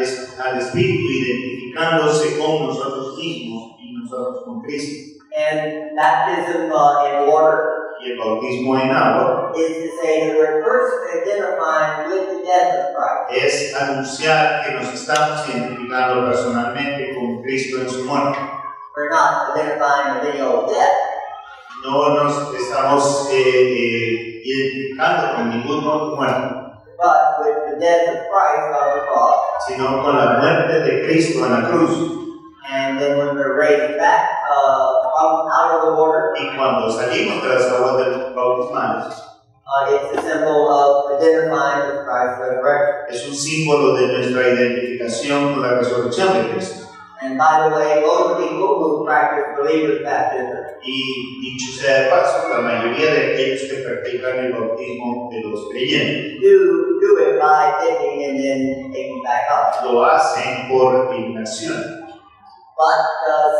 Espíritu identificándose con nosotros mismos y nosotros con Cristo. And baptism in water Y el bautismo en agua is to say that we're first identifying with the death of Christ. es anunciar que nos estamos identificando personalmente con Cristo en su muerte. We're not identifying with any old death, No nos estamos identificando con ningún otro muerto, but with the death of Christ on the cross. sino con la muerte de Cristo en la cruz. And then when we're raised back from out of the water, Y cuando salimos de las aguas bautismales, it's a symbol of identifying with Christ's resurrection. es un símbolo de nuestra identificación con la resurrección de Cristo. And by the way, most people who practice believers' baptism Y dicho sea de paso, la mayoría de aquellos que practican el bautismo de los creyentes do it by dipping and then taking back up. lo hacen por inmersión. But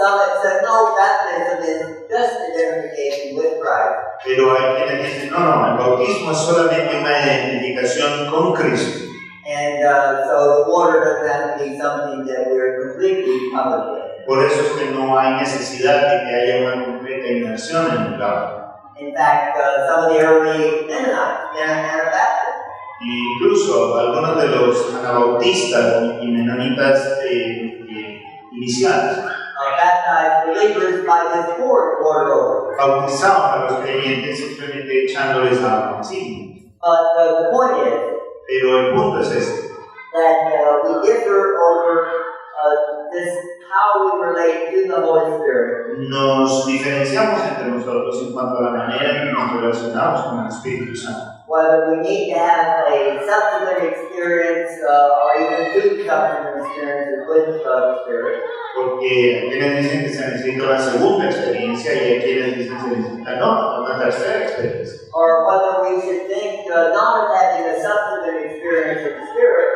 some have said, no, baptism is just identification with Christ. Pero hay quienes dicen, no, el bautismo es solamente una identificación con Cristo. And so the water doesn't have to be something that we're completely covered with. Por eso es que no hay necesidad de que haya una completa inmersión en el agua. In fact, some of the early Mennonites, Anabaptists, Incluso algunos de los anabautistas y menonitas iniciales baptized believers by this poured over. bautizaban a los creyentes simplemente echándoles agua encima. But the point is Pero el punto es este, that we differ over this how we relate to the Holy Spirit. nos diferenciamos entre nosotros en cuanto a la manera en que nos relacionamos con el Espíritu Santo. Whether we need to have a subsequent experience or even two subsequent experiences with the Spirit. Porque hay quienes dicen que se necesita una segunda experiencia y hay quienes dicen que se necesita una tercera experiencia. Or whether we should think not of having a subsequent experience with the Spirit,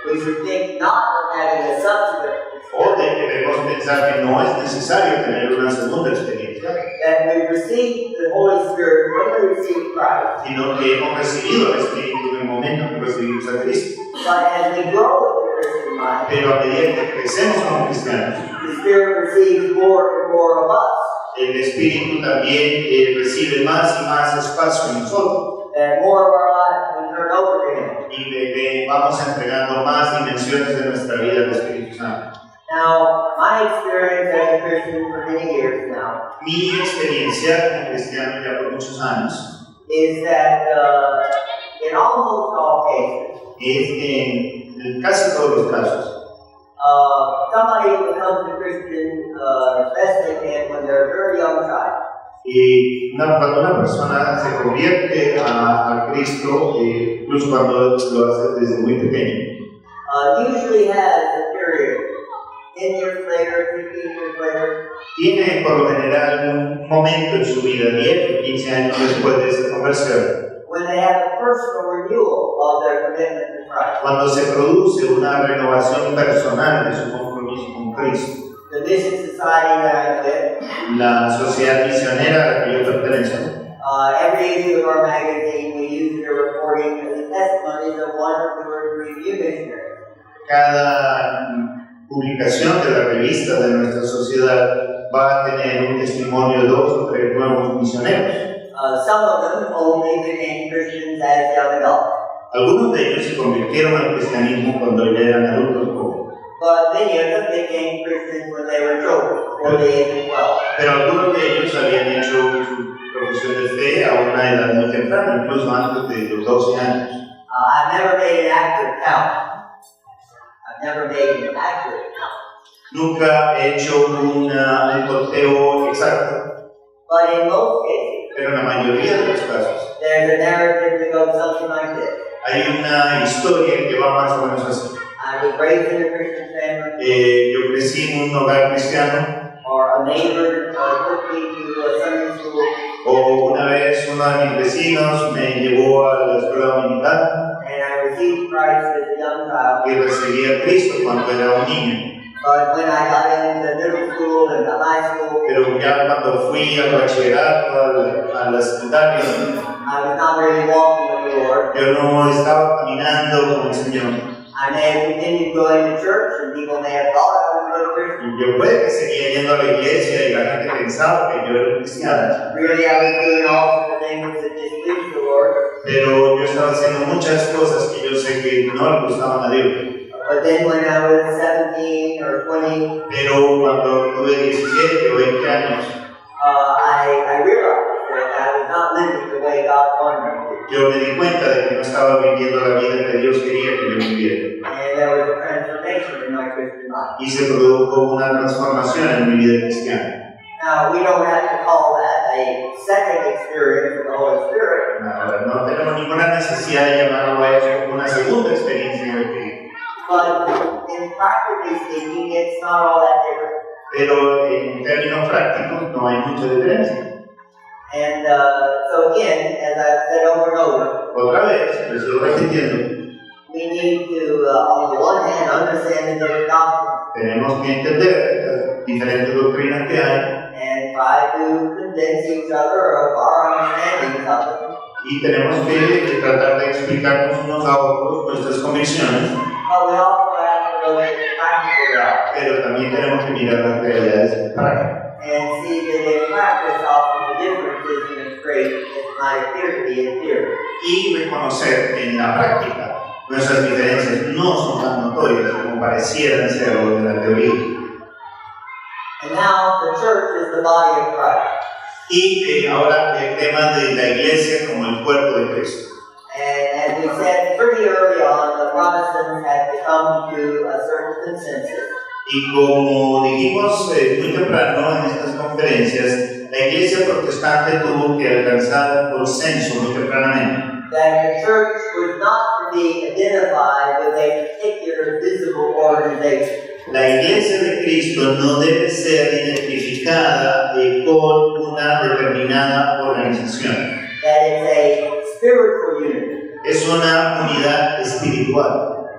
we should think not of having a subsequent O debemos pensar que no es necesario tener una segunda experiencia, that we receive the Holy Spirit when we receive Christ. sino que hemos recibido el Espíritu en el momento que recibimos a Cristo. But as we grow in the Christian life, Pero a medida que crecemos como cristianos, the Spirit receives more and more of us. el Espíritu también recibe más y más espacio en nosotros. And more of our lives we turn over to Him. Y vamos entregando más dimensiones de nuestra vida al Espíritu Santo. Now, my experience as a Christian for many years now Mi experiencia como cristiano ya por muchos años is that in almost all cases, es que en casi todos los casos, somebody becomes a Christian as best they can when they're a very young child. cuando una persona se convierte a Cristo, incluso cuando lo hace desde muy pequeño, Usually has a period, 10 years later, 15 years later, tiene por lo general un momento en su vida, 10 o 15 años después de esa conversión, when they have a personal renewal of their commitment to Christ. cuando se produce una renovación personal de su compromiso con Cristo. The Mission Society that I'm with, La sociedad misionera a la que yo pertenezco, every issue of our magazine, we use their reporting as the testimonies of one or two or three new missionaries. cada publicación de la revista de nuestra sociedad va a tener un testimonio de 2 o 3 nuevos misioneros. Some of them only became Christians as young adults, Algunos de ellos se convirtieron al cristianismo cuando ya eran adultos jóvenes, but many of them became Christians when they were children, before the age of 12. pero algunos de ellos habían hecho su profesión de fe a una edad muy temprana, incluso antes de los 12 años. I've never made an accurate count. Nunca he hecho un conteo exacto, But in most cases, pero en la mayoría de los casos there's a narrative that goes something like this. hay una historia que va más o menos así. I was raised in a Christian family, Yo crecí en un hogar cristiano, or a neighbor took me to a Sunday school, o una vez uno de mis vecinos me llevó a la escuela dominical and I received Christ as a young child. y recibí a Cristo cuando era un niño. But when I got into middle school and the high school, Pero ya cuando fui al bachillerato, a la secundaria, I was not really walking with the Lord. yo no estaba caminando con el Señor. I may have continued going to church, and people may have thought I was a good Christian. Y yo puede que seguía yendo a la iglesia y la gente pensaba que yo era un cristiano. Really, I was doing all the things that displeased the Lord. Pero yo estaba haciendo muchas cosas que yo sé que no le gustaban a Dios. But then when I was 17 or 20, Pero cuando tuve 17 o 20 años, I realized that I was not living the way God wanted me to. yo me di cuenta de que no estaba viviendo la vida que Dios quería que yo viviera. And there was a transformation in my Christian life. Y se produjo una transformación en mi vida cristiana. Now, we don't have to call that a second experience with the Holy Spirit, Ahora, no tenemos ninguna necesidad de llamarlo a eso una segunda experiencia en el Espíritu. but in practically speaking, it's not all that different. Pero en términos prácticos no hay mucha diferencia. And so again, as I've said over and over, Otra vez, lo sigo repitiendo, we need to, on the one hand, understand the different doctrines tenemos que entender las diferentes doctrinas que hay and try to convince each other of our understandings of them. y tenemos que tratar de explicarnos unos a otros nuestras convicciones, But we also have to look at the practical reality pero también tenemos que mirar las realidades prácticas and see that in practice often the great as it might appear to be in theory. Y reconocer que en la práctica nuestras diferencias no son tan notorias como parecieran serlo en la teoría. And now the church is the body of Christ. Y ahora el tema de la iglesia como el cuerpo de Cristo. And as we said pretty early on, the Protestants had to come to a certain consensus. Y como dijimos muy temprano en estas conferencias, la iglesia protestante tuvo que alcanzar consenso muy tempranamente. That the church was not to be identified with a particular visible organization. La iglesia de Cristo no debe ser identificada con una determinada organización. That it's a spiritual unity. Es una unidad espiritual.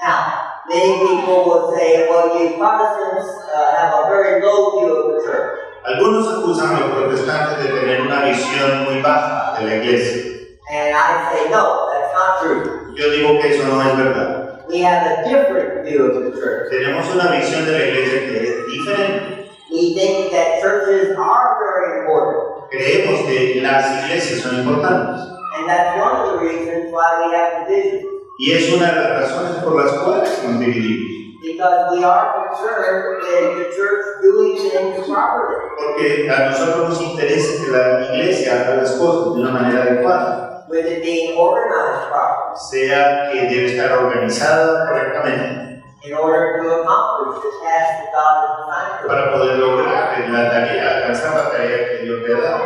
Now, many people will say, well, you Protestants have a very low view of the church. Algunos acusan a los protestantes de tener una visión muy baja de la iglesia. And I say, no, that's not true. Yo digo que eso no es verdad. We have a different view of the church. Tenemos una visión de la iglesia que es diferente. We think that churches are very important. Creemos que las iglesias son importantes. And that's one of the reasons why we have divisions. Y es una de las razones por las cuales nos dividimos. Because we are concerned with the church doing things properly. Porque a nosotros nos interesa que la iglesia haga las cosas de una manera adecuada. With it being organized properly. Sea que debe estar organizada correctamente. In order to accomplish the task that God has assigned to us. Para poder lograr la tarea, alcanzar la tarea que Dios le ha dado.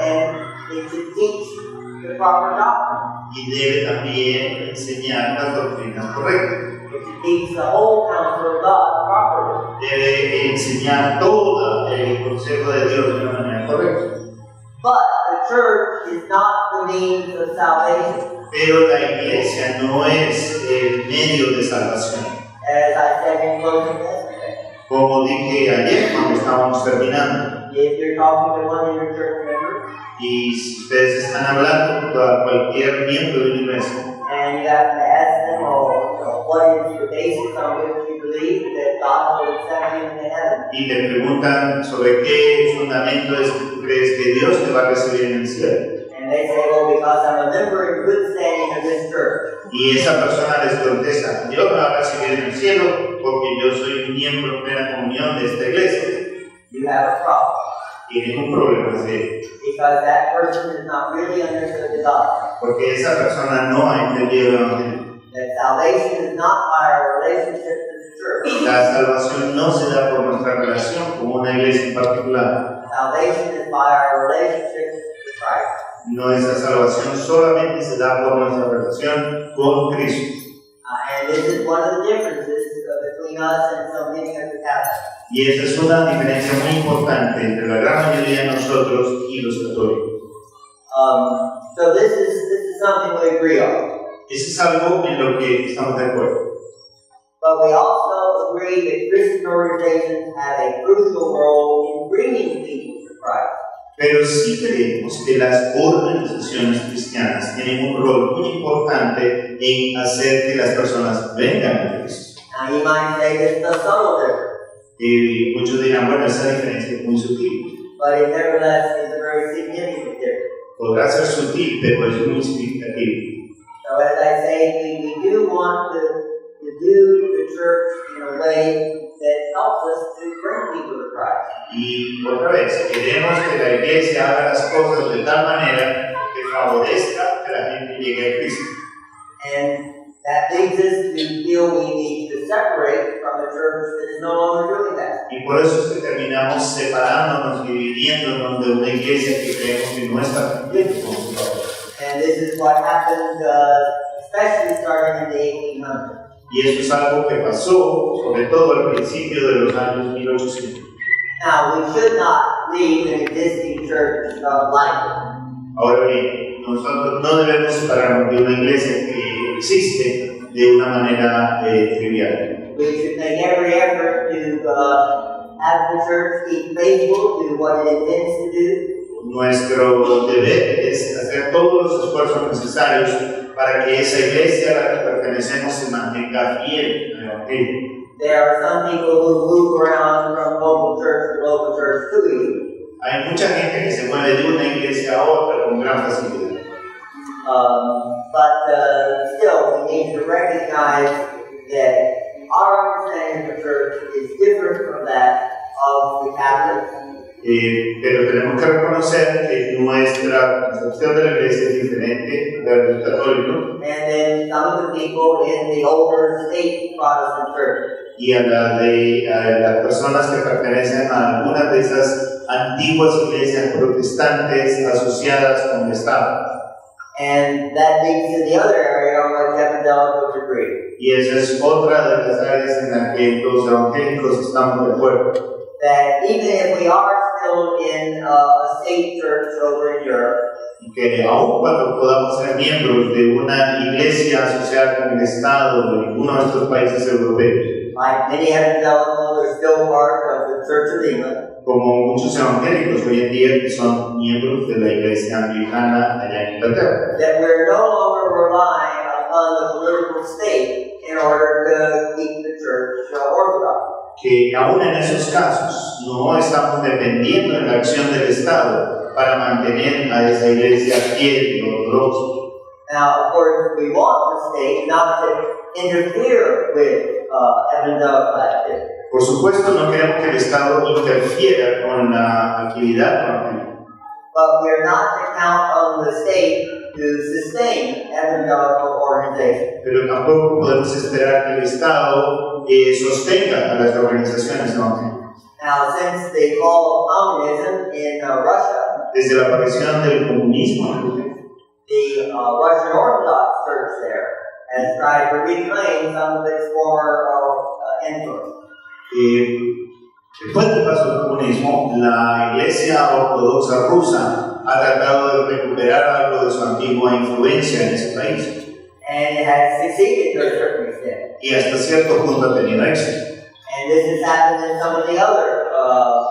And it should teach the proper doctrine. Y debe también enseñar las doctrinas correctas. It should teach the whole counsel of God properly. Debe enseñar todo el consejo de Dios de una manera correcta. But the church is not the means of salvation. Pero la iglesia no es el medio de salvación. As I said in closing yesterday. Como dije ayer cuando estábamos terminando. If you're talking to one of your church members, Y si ustedes están hablando a cualquier miembro de la iglesia, and you have to ask them, what is the basis on which you believe that God will accept you into heaven? y te preguntan sobre qué fundamento es que tú crees que Dios te va a recibir en el cielo. And they say, well, because I'm a member in good standing of this church. Y esa persona les contesta, Dios me va a recibir en el cielo porque yo soy un miembro en plena comunión de esta iglesia. You have a problem. Tienes un problema serio. Because that person has not really understood the gospel. Porque esa persona no ha entendido el evangelio. That salvation is not by our relationship to the church. La salvación no se da por nuestra relación con una iglesia en particular. Salvation is by our relationship with Christ. Nuestra salvación solamente se da por nuestra relación con Cristo. And this is one of the differences between us and so many of the Catholics. Y esa es una diferencia muy importante entre la gran mayoría de nosotros y los católicos. So this is something we agree on. Eso es algo en lo que estamos de acuerdo. But we also agree that Christian organizations have a crucial role in bringing people to Christ. Pero sí creemos que las organizaciones cristianas tienen un rol muy importante en hacer que las personas vengan a Cristo. Now you might say this is a subtle difference. Y muchos dirán, bueno, esa diferencia es muy sutil. But it nevertheless is a very significant difference. Podrá ser sutil, pero es muy significativo. So as I say, we do want to do the church in a way that helps us to bring people to Christ. Y otra vez, queremos que la iglesia haga las cosas de tal manera que favorezca que la gente llegue a Cristo. And that leads us to feel we need to separate from a church that is no longer doing that. Y por eso es que terminamos separándonos y dividiéndonos de una iglesia que creemos que no está cumpliendo con su papel. And this is what happened, especially starting in the 1800s. Y eso es algo que pasó, sobre todo al principio de los años 1800. Now, we should not leave an existing church lightly. Ahora bien, nosotros no debemos separarnos de una iglesia que existe de una manera trivial. We should make every effort to have the church be faithful to what it intends to do. Nuestro deber es hacer todos los esfuerzos necesarios para que esa iglesia a la que pertenecemos se mantenga fiel al Evangelio. There are some people who move around from local church to local church too easily. Hay mucha gente que se mueve de una iglesia a otra con gran facilidad. But still, we need to recognize that our understanding of the church is different from that of the Catholics. Pero tenemos que reconocer que nuestra concepción de la iglesia es diferente de la del católico And then some of the people in the older state Protestant church. y a la de las personas que pertenecen a algunas de esas antiguas iglesias protestantes asociadas con el Estado. And that leads to the other area on which evangelicals agree. Y esa es otra de las áreas en las que los evangélicos estamos de acuerdo. That even if we are still in a state church over in Europe, Que aun cuando podamos ser miembros de una iglesia asociada con el Estado de ninguno de estos países europeos, like many evangelicals are still part of the Church of England, como muchos evangélicos hoy en día que son miembros de la iglesia anglicana allá en Inglaterra, that we're no longer relying upon the political state in order to keep the church orthodox. que aún en esos casos no estamos dependiendo de la acción del Estado para mantener a esa iglesia fiel y ortodoxa. Now, of course, we want the state not to interfere with evangelical activity. Por supuesto, no queremos que el Estado interfiera con la actividad evangélica, But we are not to count on the state to sustain evangelical organizations. pero tampoco podemos esperar que el Estado sostenga a las organizaciones evangélicas. Now, since the fall of communism in Russia, Desde la aparición del comunismo en Rusia, the Russian Orthodox Church there has tried to reclaim some of its former influence. después del paso del comunismo, la Iglesia Ortodoxa rusa ha tratado de recuperar algo de su antigua influencia en ese país And it has succeeded to a certain extent. y hasta cierto punto ha tenido éxito. And this has happened in some of the other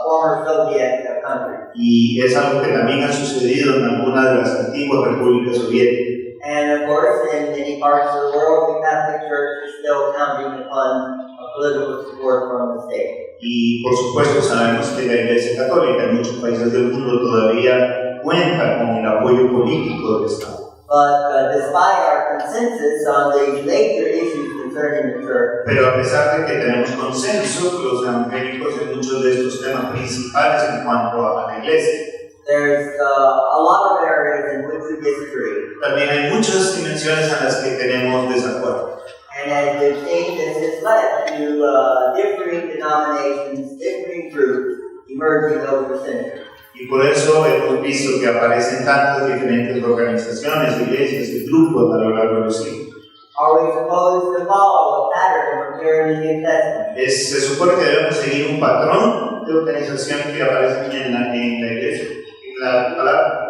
former Soviet countries. Y es algo que también ha sucedido en algunas de las antiguas repúblicas soviéticas. And of course, in many parts of the world, the Catholic Church is still counting upon political support from the state. Y por supuesto sabemos que la Iglesia Católica en muchos países del mundo todavía cuenta con el apoyo político del Estado. But despite our consensus on the major issues concerning the church, Pero a pesar de que tenemos consenso los evangélicos en muchos de estos temas principales en cuanto a la Iglesia, there's a lot of areas in which we disagree. también hay muchas dimensiones en las que tenemos desacuerdo. And as we've seen, this has led to differing denominations, differing groups emerging over the centuries. Y por eso hemos visto que aparecen tantas diferentes organizaciones, iglesias y grupos a lo largo de los siglos. Are we supposed to follow a pattern from here in the New Testament? Se supone que debemos seguir un patrón de organización que aparece en la iglesia, en la palabra.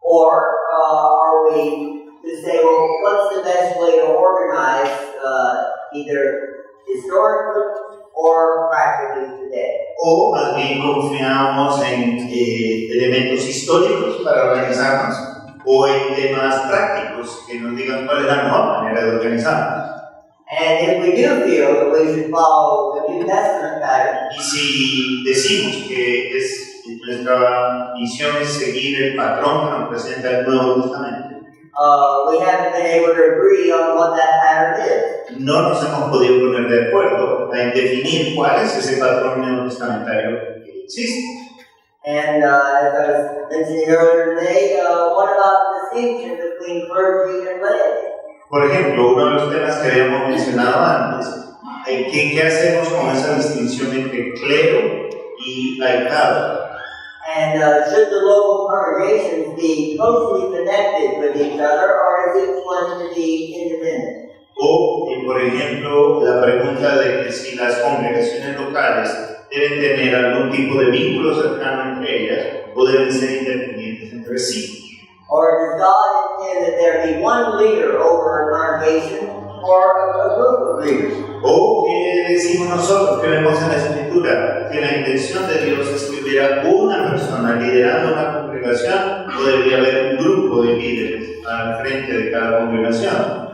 Or are we to say, well, what's the best way to organize either historically or practically today? O más bien confiamos en elementos históricos para organizarnos o en temas prácticos que nos digan cuál es la mejor manera de organizarnos. And if we do feel that we should follow the New Testament pattern, Y si decimos que nuestra misión es seguir el patrón que nos presenta el Nuevo Testamento, we haven't been able to agree on what that pattern is. no nos hemos podido poner de acuerdo en definir cuál es ese patrón neotestamentario que existe. And as I was mentioning earlier today, what about the distinction between clergy and laity? Por ejemplo, uno de los temas que habíamos mencionado antes, ¿qué hacemos con esa distinción entre clero y laicado? And should the local congregations be closely connected with each other, or is each one to be independent? O, por ejemplo, la pregunta de que si las congregaciones locales deben tener algún tipo de vínculo cercano entre ellas o deben ser independientes entre sí. Or does God intend that there be one leader over a congregation or a group of leaders? O que decimos nosotros que vemos en la Escritura que la intención de Dios es que hubiera una persona liderando una congregación o debería haber un grupo de líderes al frente de cada congregación.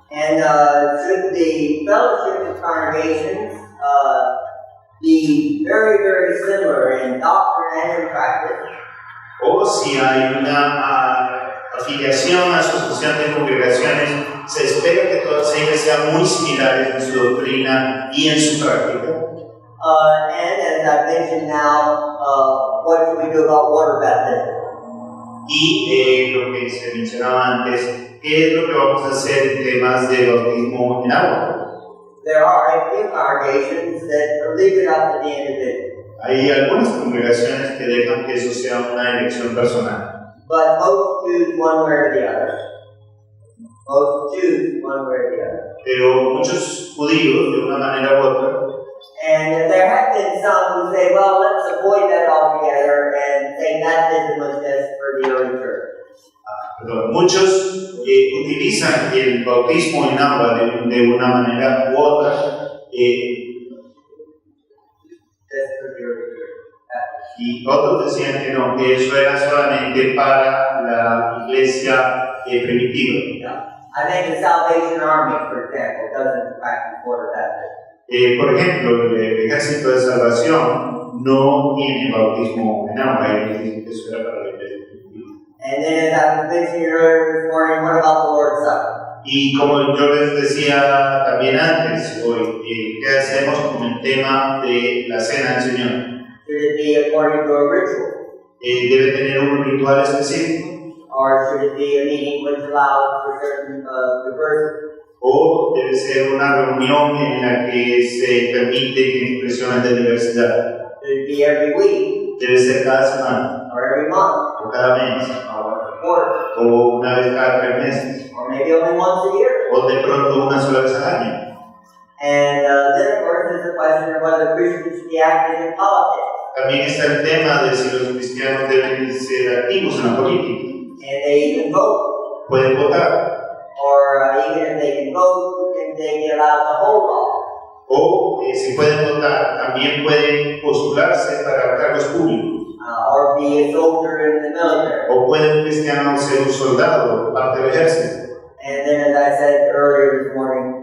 And should the fellowship of congregations be very, very similar in doctrine and in practice, o si hay una afiliación, asociación de congregaciones, se espera que todas ellas sean muy similares en su doctrina y en su práctica. and as I mentioned now, what should we do about water baptism? Y lo que se mencionaba antes, ¿qué es lo que vamos a hacer en temas de bautismo en agua? There are a few congregations that leave it up to the individual. Hay algunas congregaciones que dejan que eso sea una elección personal, But most choose one way or the other. Most choose one way or the other. pero muchos judíos, de una manera u otra, And there have been some who say, well, let's avoid that altogether and say baptism was just for the early church. muchos utilizan el bautismo en agua de una manera u otra, Just for the early church. y otros decían que no, que eso era solamente para la iglesia primitiva. Yeah. I think the Salvation Army, for example, doesn't practice water baptism. Por ejemplo, el ejército de salvación no tiene bautismo en agua, ellos dicen que eso era para la iglesia primitiva. And then, as I was mentioning earlier this morning, what about the Lord's Supper? Y como yo les decía también antes, hoy, ¿qué hacemos con el tema de la cena del Señor? Should it be according to a ritual? ¿Debe tener un ritual específico? Or should it be a meeting which allows for certain diversity? ¿O debe ser una reunión en la que se permiten expresiones de diversidad? Should it be every week? ¿Debe ser cada semana? Or every month? ¿O cada mes? Or once a quarter? ¿O una vez cada 3 meses? Or maybe only once a year? ¿O de pronto una sola vez al año? And then, of course, there's the question of whether Christians should be active in politics. También está el tema de si los cristianos deben ser activos en la política. And they even vote. Pueden votar. Or even if they can vote, can they be allowed to hold office? O si pueden votar, también pueden postularse para cargos públicos. Or be a soldier in the military. O puede un cristiano ser un soldado, parte del ejército. And then, as I said earlier this morning,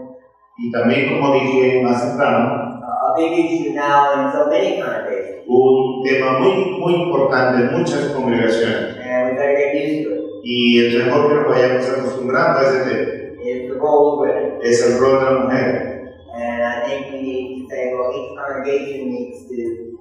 Y también, como dije más temprano, a big issue now in so many congregations, un tema muy importante en muchas congregaciones. and we better get used to it, Y es mejor que nos vayamos acostumbrando a ese tema. is the role of women. Es el rol de la mujer. And I think we need to say, well, each congregation needs to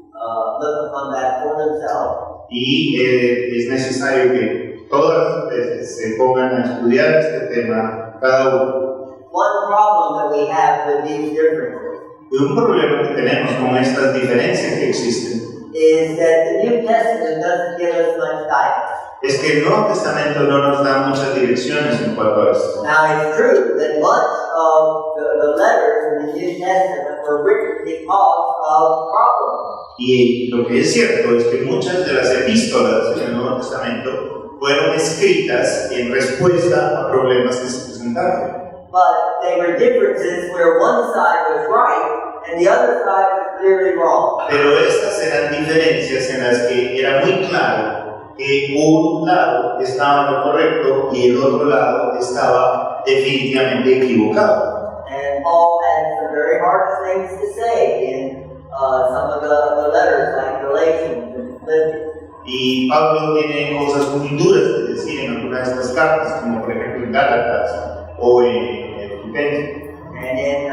look upon that for themselves. Y es necesario que todas las veces se pongan a estudiar este tema cada uno. One problem that we have with these differences Y un problema que tenemos con estas diferencias que existen is that the New Testament doesn't give us much guidance. es que el Nuevo Testamento no nos da muchas direcciones en cuanto a esto. Now, it's true that much of the letters in the New Testament were written because of problems. Y lo que es cierto es que muchas de las epístolas del Nuevo Testamento fueron escritas en respuesta a problemas que se presentaron. But they were differences where one side was right and the other side was clearly wrong. Pero estas eran diferencias en las que era muy claro que un lado estaba en lo correcto y el otro lado estaba definitivamente equivocado. And Paul had some very harsh things to say in some of the letters, like Galatians and Philippians. Y Pablo tiene cosas muy duras que decir en algunas de estas cartas, como por ejemplo en Gálatas o en Filipenses. And in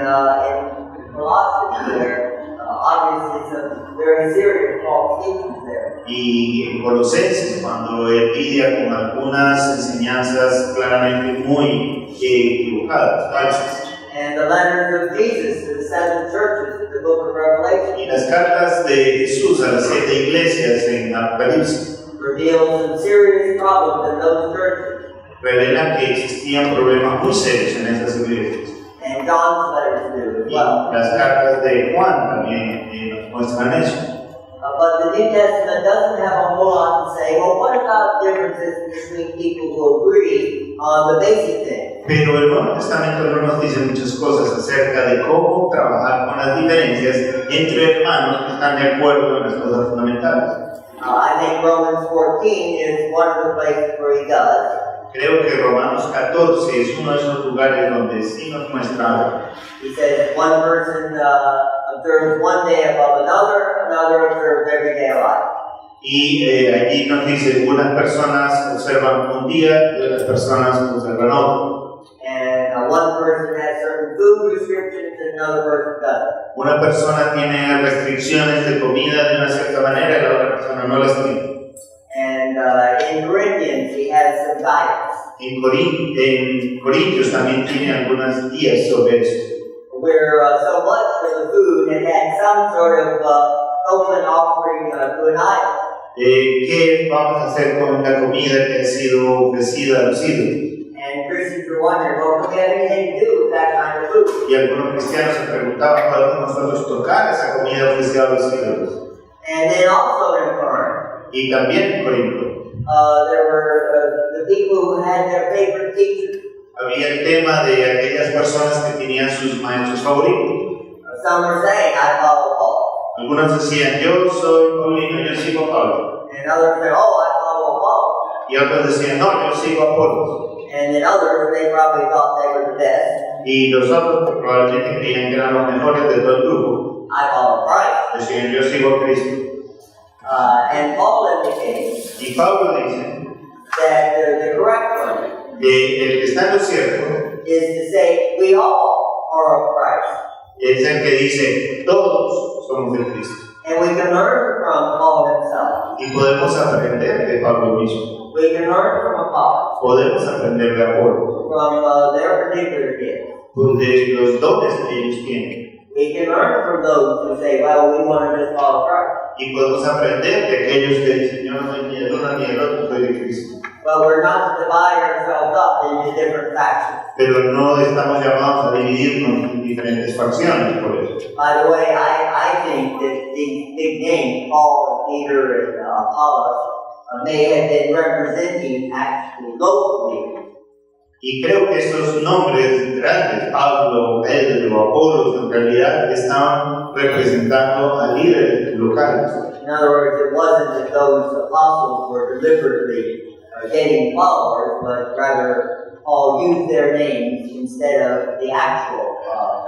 Colossians, there obviously some very serious false teachings there. Y en Colosenses, cuando él lidia con algunas enseñanzas claramente muy equivocadas, falsas. And the letters of Jesus to the 7 churches in the book of Revelation Y las cartas de Jesús a las 7 iglesias en Apocalipsis reveal some serious problems in those churches. revelan que existían problemas muy serios en esas iglesias. And John's letters do as Y well. las cartas de Juan también nos muestran eso. But the New Testament doesn't have a whole lot to say, well, what about differences between people who agree on the basic things? Pero el Nuevo Testamento no nos dice muchas cosas acerca de cómo trabajar con las diferencias entre hermanos que están de acuerdo en las cosas fundamentales. I think Romans 14 is one of the places where he does. Creo que Romanos 14 es uno de esos lugares donde sí nos muestra. He says one person observes one day above another, another observes every day alike. Y aquí nos dice, unas personas observan un día y otras personas observan otro. And one person has certain food restrictions and another person doesn't. Una persona tiene restricciones de comida de una cierta manera y la otra persona no las tiene. And in Corinthians, he has some guidance. En Corintios también tiene algunas guías sobre eso. Where so much of the food had some sort of open offering to an idol. ¿Qué vamos a hacer con la comida que ha sido ofrecida a los ídolos? And Christians were wondering, well, can we have anything to do with that kind of food? Y algunos cristianos se preguntaban, ¿podemos nosotros tocar esa comida ofrecida a los ídolos? And then also in Corinth, Y también en Corinto there were the people who had their favorite teachers. había el tema de aquellas personas que tenían sus maestros favoritos. Some were saying, I follow Paul. Algunos decían, yo soy Paulino, yo sigo a Pablo. And others said, oh, I follow Apollo. Y otros decían, no, yo sigo a Apolos. And then others, they probably thought they were the best. Y los otros que probablemente creían que eran los mejores de todo el grupo, I follow Christ. decían, yo sigo a Cristo. And Paul indicates Y Pablo dice that the correct one que el que está en lo cierto is to say, we all are of Christ. es el que dice, todos somos de Cristo. And we can learn from Paul himself. Y podemos aprender de Pablo mismo. We can learn from Apollo, Podemos aprender de Apolo, from their particular gifts. de los dones que ellos tienen. We can learn from those who say, well, we want to just follow Christ. Y podemos aprender de aquellos que dicen, yo no soy ni el uno ni el otro, soy de Cristo. But we're not to divide ourselves up into different factions. Pero no estamos llamados a dividirnos en diferentes facciones por eso. By the way, I think that these big names, Paul and Peter and Apollos, may have been representing actually local leaders. Y creo que estos nombres grandes, Pablo, Pedro, Apolos, en realidad estaban representando a líderes locales. In other words, it wasn't that those apostles were deliberately getting followers, but rather Paul used their names instead of the actual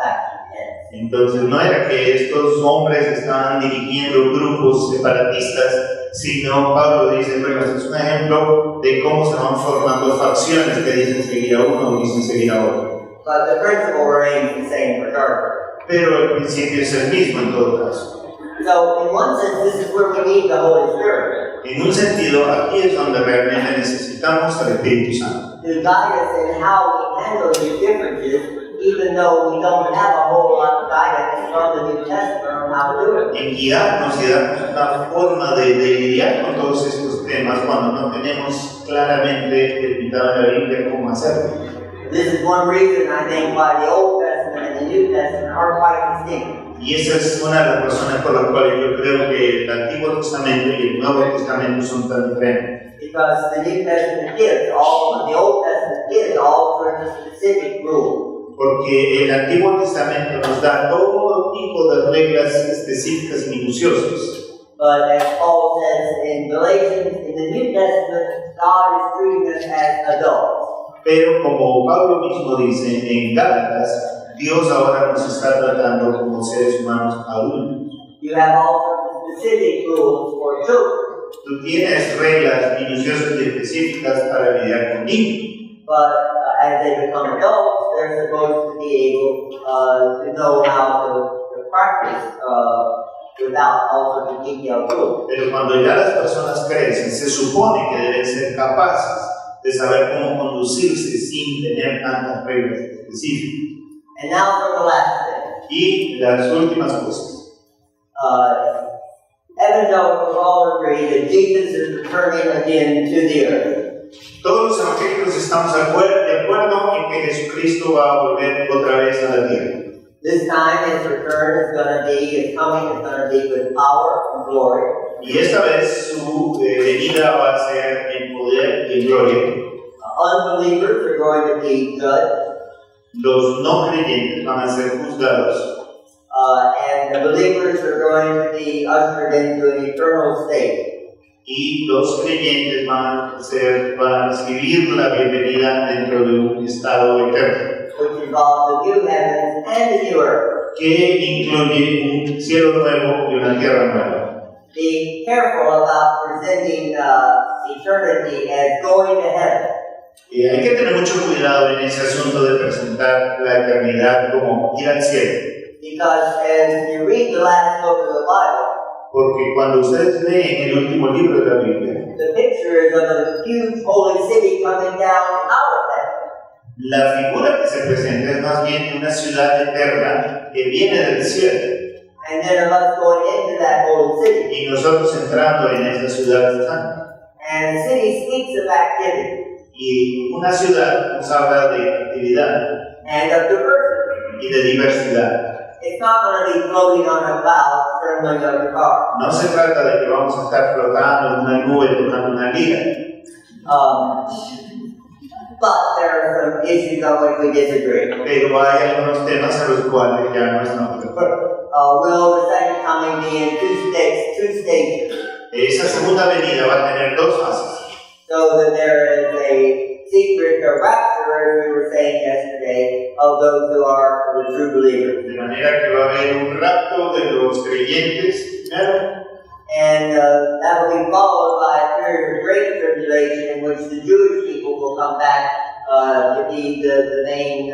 faction heads. Entonces no era que estos hombres estaban dirigiendo grupos separatistas, sino Pablo dice, bueno, este es un ejemplo de cómo se van formando facciones que dicen seguir a uno o dicen seguir a otro. But the principle remains the same regardless. Pero el principio es el mismo en todo caso. So, in one sense, this is where we need the Holy Spirit En un sentido, aquí es donde realmente necesitamos al Espíritu Santo, to guide us in how we handle these differences, even though we don't have a whole lot of guidance from the New Testament on how to do it. en guiarnos y darnos una forma de lidiar con todos estos temas cuando no tenemos claramente delimitado en la Biblia cómo hacerlo. This is one reason, I think, why the Old Testament and the New Testament are quite distinct. Y esa es una de las razones por las cuales yo creo que el Antiguo Testamento y el Nuevo Testamento son tan diferentes. Because the New Testament gives all, the Old Testament gives all sorts of specific rules. Porque el Antiguo Testamento nos da todo tipo de reglas específicas y minuciosas. But as Paul says in Galatians, in the New Testament, God is treating us as adults. Pero como Pablo mismo dice en Gálatas, Dios ahora nos está tratando como seres humanos adultos. You have all sorts of specific rules for children. Tú tienes reglas minuciosas y específicas para lidiar con niños. But as they become adults, they're supposed to be able to know how to practice without all sorts of detailed rules. Pero cuando ya las personas crecen, se supone que deben ser capaces de saber cómo conducirse sin tener tantas reglas específicas. And now for the last thing. Y las últimas cosas. Evangelicals all agree that Jesus is returning again to the earth. Todos los evangélicos estamos de acuerdo en que Jesucristo va a volver otra vez a la tierra. This time his return is going to be, his coming is going to be with power and glory. Y esta vez su venida va a ser en poder y en gloria. Unbelievers are going to be judged. Los no creyentes van a ser juzgados. And the believers are going to be ushered into an eternal state. Y los creyentes van a recibir la bienvenida dentro de un estado eterno. Which involves the new heavens and the new earth. que incluye un cielo nuevo y una tierra nueva. Be careful about presenting eternity as going to heaven. Hay que tener mucho cuidado en ese asunto de presentar la eternidad como ir al cielo. Because as you read the last book of the Bible, Porque cuando ustedes leen el último libro de la Biblia, the picture is of a huge holy city coming down out of heaven. la figura que se presenta es más bien de una ciudad eterna que viene del cielo. And then of us going into that holy city. Y nosotros entrando en esa ciudad santa. And the city speaks of activity. Y una ciudad nos habla de actividad And of diversity. y de diversidad. It's not going to be floating on a cloud, trembling of the car. No se trata de que vamos a estar flotando en una nube tocando una lira. But there are some issues on which we disagree. Pero hay algunos temas a los cuales ya no estamos de acuerdo. Will the second coming be in two stages? Esa segunda venida va a tener dos fases. So that there is a secret rapture, as we were saying yesterday, of those who are the true believers. De manera que va a haber un rapto de los creyentes primero. And that will be followed by a period of great tribulation in which the Jewish people will come back to be the main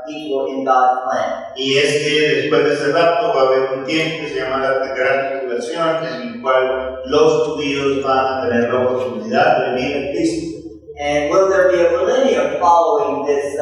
people in God's plan. Y es que después de ese rapto va a haber un tiempo que se llama la Gran Tribulación, en el cual los judíos van a tener la oportunidad de venir a Cristo. And will there be a millennium following this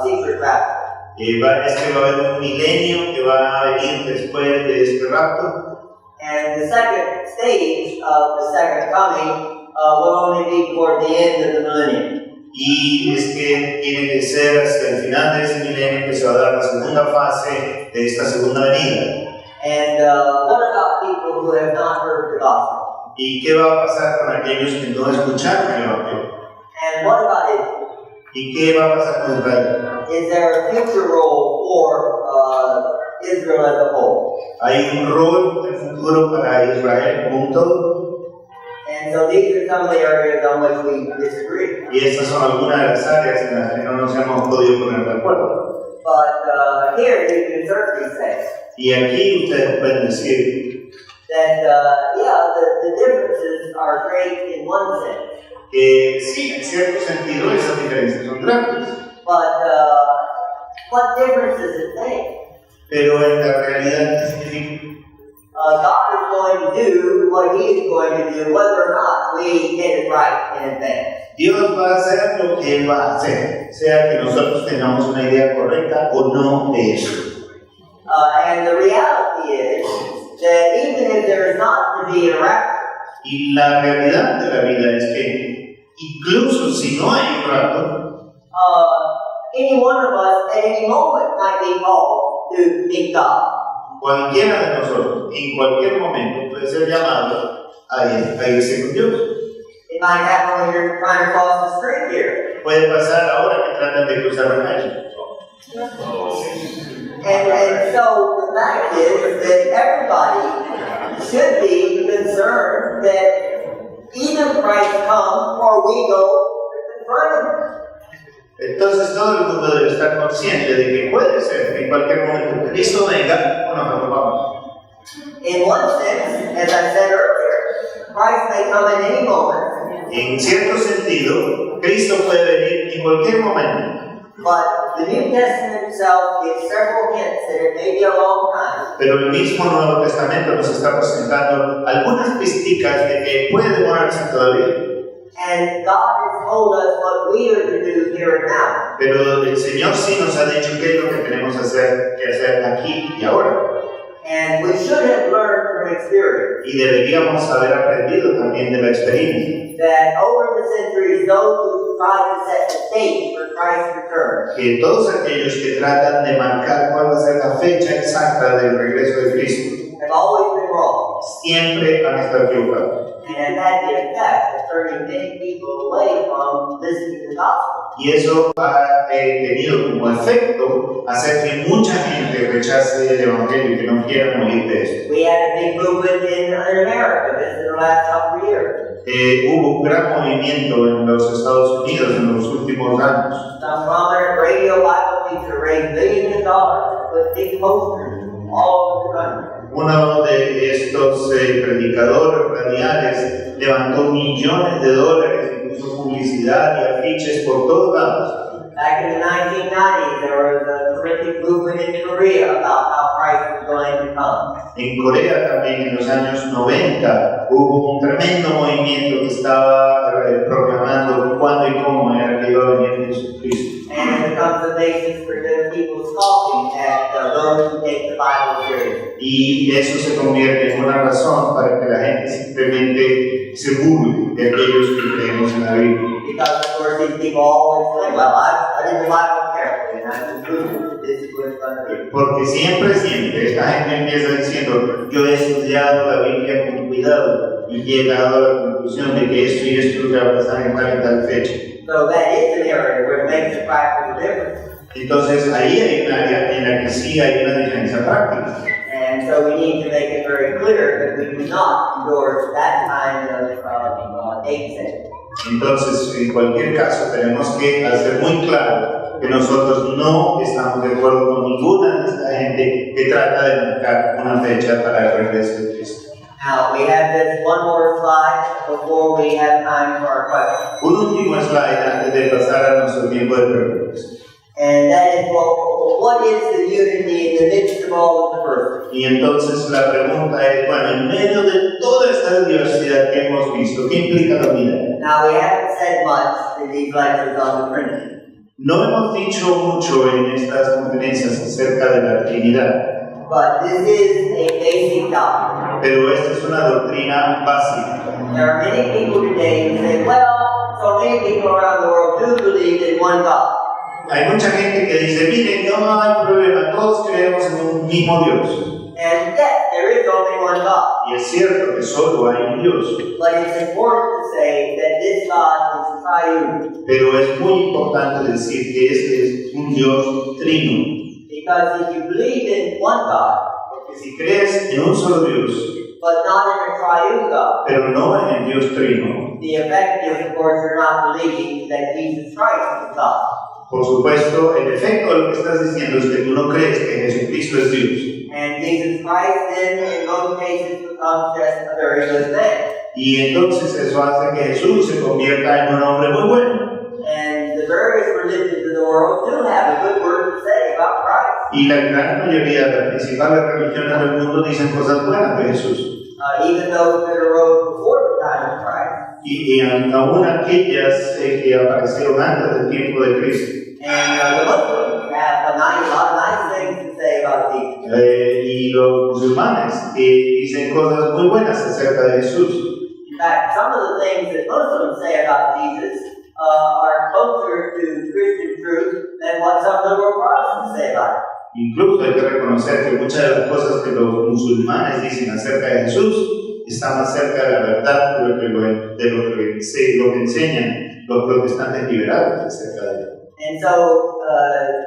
secret rapture? Es que va a haber un milenio que va a venir después de este rapto. And the second stage of the second coming will only be toward the end of the millennium. Y es que tiene que ser hasta el final de ese milenio que se va a dar la segunda fase de esta segunda venida. And what about people who have not heard the gospel? ¿Y qué va a pasar con aquellos que no escucharon el evangelio? And what about Israel? ¿Y qué va a pasar con Israel? Is there a future role for Israel as a whole? ¿Hay un rol en el futuro para Israel como un todo? And so these are some of the areas on which we disagree. Y estas son algunas de las áreas en las que no nos hemos podido poner de acuerdo. But here you can certainly say Y aquí ustedes pueden decir that, the differences are great in one sense. que sí, en cierto sentido esas diferencias son grandes. But what difference does it make? Pero en la realidad ¿qué significa? God is going to do what He is going to do, whether or not we get it right in advance. Dios va a hacer lo que Él va a hacer, sea que nosotros tengamos una idea correcta o no de eso. And the reality is that even if there is not to be a rapture, Y la realidad de la vida es que incluso si no hay un rapto, any one of us at any moment might be called to meet God. cualquiera de nosotros en cualquier momento puede ser llamado a irse con Dios. It might happen when you're trying to cross the street here. Puede pasar ahora que tratan de cruzar la calle. And so the fact is that everybody should be concerned that either Christ comes or we go to confront Him. Entonces todo el mundo debe estar consciente de que puede ser que en cualquier momento Cristo venga o nosotros vamos. In one sense, as I said earlier, Christ may come at any moment. En cierto sentido, Cristo puede venir en cualquier momento. But the New Testament itself gives several hints that it may be a long time. Pero el mismo Nuevo Testamento nos está presentando algunas pistas de que puede demorarse todavía. And God has told us what we are to do here and now. Pero el Señor sí nos ha dicho qué es lo que tenemos que hacer aquí y ahora. And we should have learned from experience Y deberíamos haber aprendido también de la experiencia. that over the centuries, those who try to set the stage for Christ's return Que todos aquellos que tratan de marcar cuál va a ser la fecha exacta del regreso de Cristo have always been wrong siempre han estado equivocados. and have had the effect of turning many people away from listening to the gospel. Y eso ha tenido como efecto hacer que mucha gente rechace el Evangelio y que no quieran oír de esto. We had a big movement in America this in the last couple of years. Hubo un gran movimiento en los Estados Unidos en los últimos años. Some prominent radio Bible teacher raised millions of dollars to put big posters all over the country. Uno de estos predicadores radiales levantó millones de dólares y puso publicidad y afiches por todos lados. Back in the 1990s, there was a terrific movement in Korea about how Christ was going to come. En Corea también en los años 90 hubo un tremendo movimiento que estaba proclamando cuándo y cómo era que iba a venir Jesucristo. And it becomes a basis for the people scoffing at those who take the Bible seriously. Y eso se convierte en una razón para que la gente simplemente se burle de aquellos que creemos en la Biblia. Because of course these people always say, well, I read the Bible carefully and I concluded that this is what it's going to be. Porque siempre esta gente empieza diciendo, yo he estudiado la Biblia con cuidado y he llegado a la conclusión de que esto y esto es lo que va a pasar en tal y tal fecha. So that is an area where it makes a practical difference. Entonces ahí hay un área en la que sí hay una diferencia práctica. And so we need to make it very clear that we do not endorse that kind of date setting. Entonces, en cualquier caso, tenemos que hacer muy claro que nosotros no estamos de acuerdo con ninguna de esta gente que trata de marcar una fecha para el regreso de Cristo. Now, we have this one more slide before we have time for our questions. Un último slide antes de pasar a nuestro tiempo de preguntas. And that is, well, what is the unity in the midst of all of the verses? Y entonces la pregunta es, bueno, en medio de toda esta diversidad que hemos visto, ¿qué implica la unidad? Now, we haven't said much in these lectures on the Trinity. No hemos dicho mucho en estas conferencias acerca de la Trinidad, But this is a basic doctrine. pero esta es una doctrina básica. There are many people today who say, well, so many people around the world do believe in one God. Hay mucha gente que dice, miren, no hay problema, todos creemos en un mismo Dios. And yes, there is only one God. Y es cierto que solo hay un Dios, But it's important to say that this God is triune. pero es muy importante decir que este es un Dios trino. Because if you believe in one God, Porque si crees en un solo Dios, but not in a triune God, pero no en el Dios trino, the effect is, of course, you're not believing that Jesus Christ is God. por supuesto, el efecto de lo que estás diciendo es que tú no crees que Jesucristo es Dios. And Jesus Christ then, in most cases, becomes just a very good man. Y entonces eso hace que Jesús se convierta en un hombre muy bueno. And the various religions in the world do have a good word to say about Christ. Y la gran mayoría de las principales religiones del mundo dicen cosas buenas de Jesús. Even those that arose before the time of Christ. Y aún aquellas que aparecieron antes del tiempo de Cristo. And the Muslims have a lot of nice things to say about Jesus. Y los musulmanes dicen cosas muy buenas acerca de Jesús. In fact, some of the things that Muslims say about Jesus are closer to Christian truth than what some liberal Protestants say about it. Incluso hay que reconocer que muchas de las cosas que los musulmanes dicen acerca de Jesús están más cerca de la verdad de lo que enseñan los protestantes liberales acerca de él. And so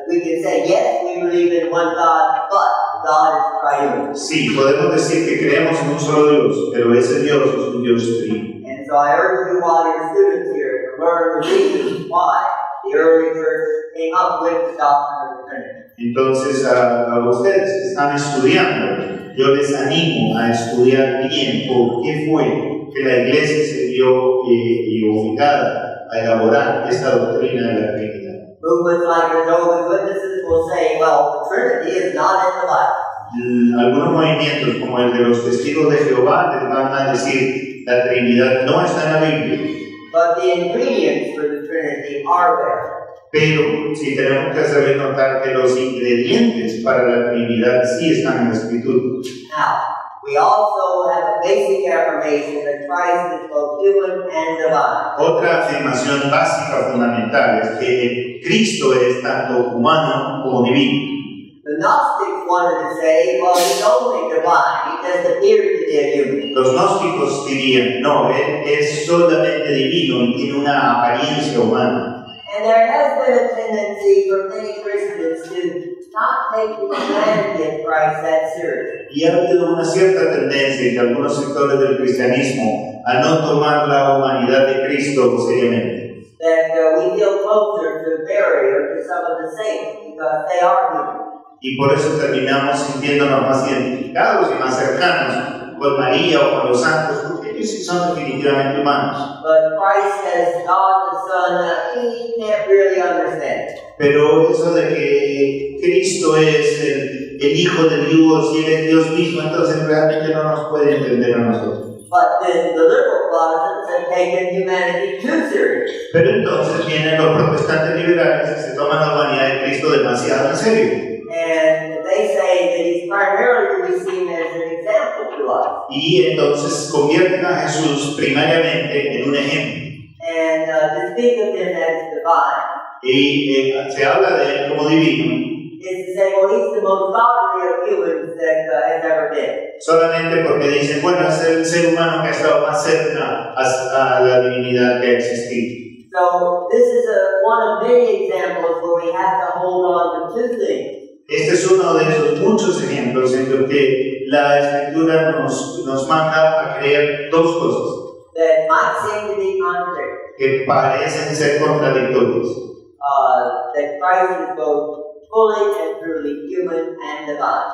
we can say, yes, we believe in one God, but God is triune. Sí, podemos decir que creemos en un solo Dios, pero ese Dios es un Dios trino. And so I urge you, while you're students here, to learn the reasons why the early church came up with the doctrine of the Trinity. Entonces, a ustedes que están estudiando, yo les animo a estudiar bien por qué fue que la iglesia se vio obligada a elaborar esta doctrina de la Trinidad. Movements like the Jehovah's Witnesses will say, well, the Trinity is not in the Bible. Algunos movimientos, como el de los testigos de Jehová, les van a decir la Trinidad no está en la Biblia. But the ingredients for the Trinity are there. Pero sí tenemos que hacerles notar que los ingredientes para la Trinidad sí están en la Escritura. Now, we also have a basic affirmation that Christ is both human and divine. Otra afirmación básica fundamental es que Cristo es tanto humano como divino. The Gnostics wanted to say, well, he's only divine, he just appears to be a human. Los gnósticos dirían, no, él es solamente divino y tiene una apariencia humana. And there has been a tendency for many Christians to not take the humanity of Christ that seriously. Y ha habido una cierta tendencia en algunos sectores del cristianismo a no tomar la humanidad de Cristo seriamente. That we feel closer to Mary or to some of the saints because they are human. Y por eso terminamos sintiéndonos más identificados y más cercanos con María o con los santos, porque ellos sí son definitivamente humanos. But Christ as God the Son, he can't really understand. Pero eso de que Cristo es el Hijo de Dios y Él es Dios mismo, entonces realmente no nos puede entender a nosotros. But then the liberal Protestants have taken humanity too serious. Pero entonces vienen los protestantes liberales que se toman la humanidad de Cristo demasiado en serio. And they say that he's primarily to be seen as an example to us. Y entonces convierten a Jesús primariamente en un ejemplo. And to speak of him as divine Y se habla de Él como divino, is to say, well, he's the most godly of humans that has ever been. solamente porque dicen, bueno, es el ser humano que ha estado más cerca a la divinidad que ha existido. So this is one of many examples where we have to hold on to two things. Este es uno de esos muchos ejemplos en los que la Escritura nos manda a creer dos cosas That might seem to be contradictory. que parecen ser contradictorias. That Christ is both fully and truly human and divine.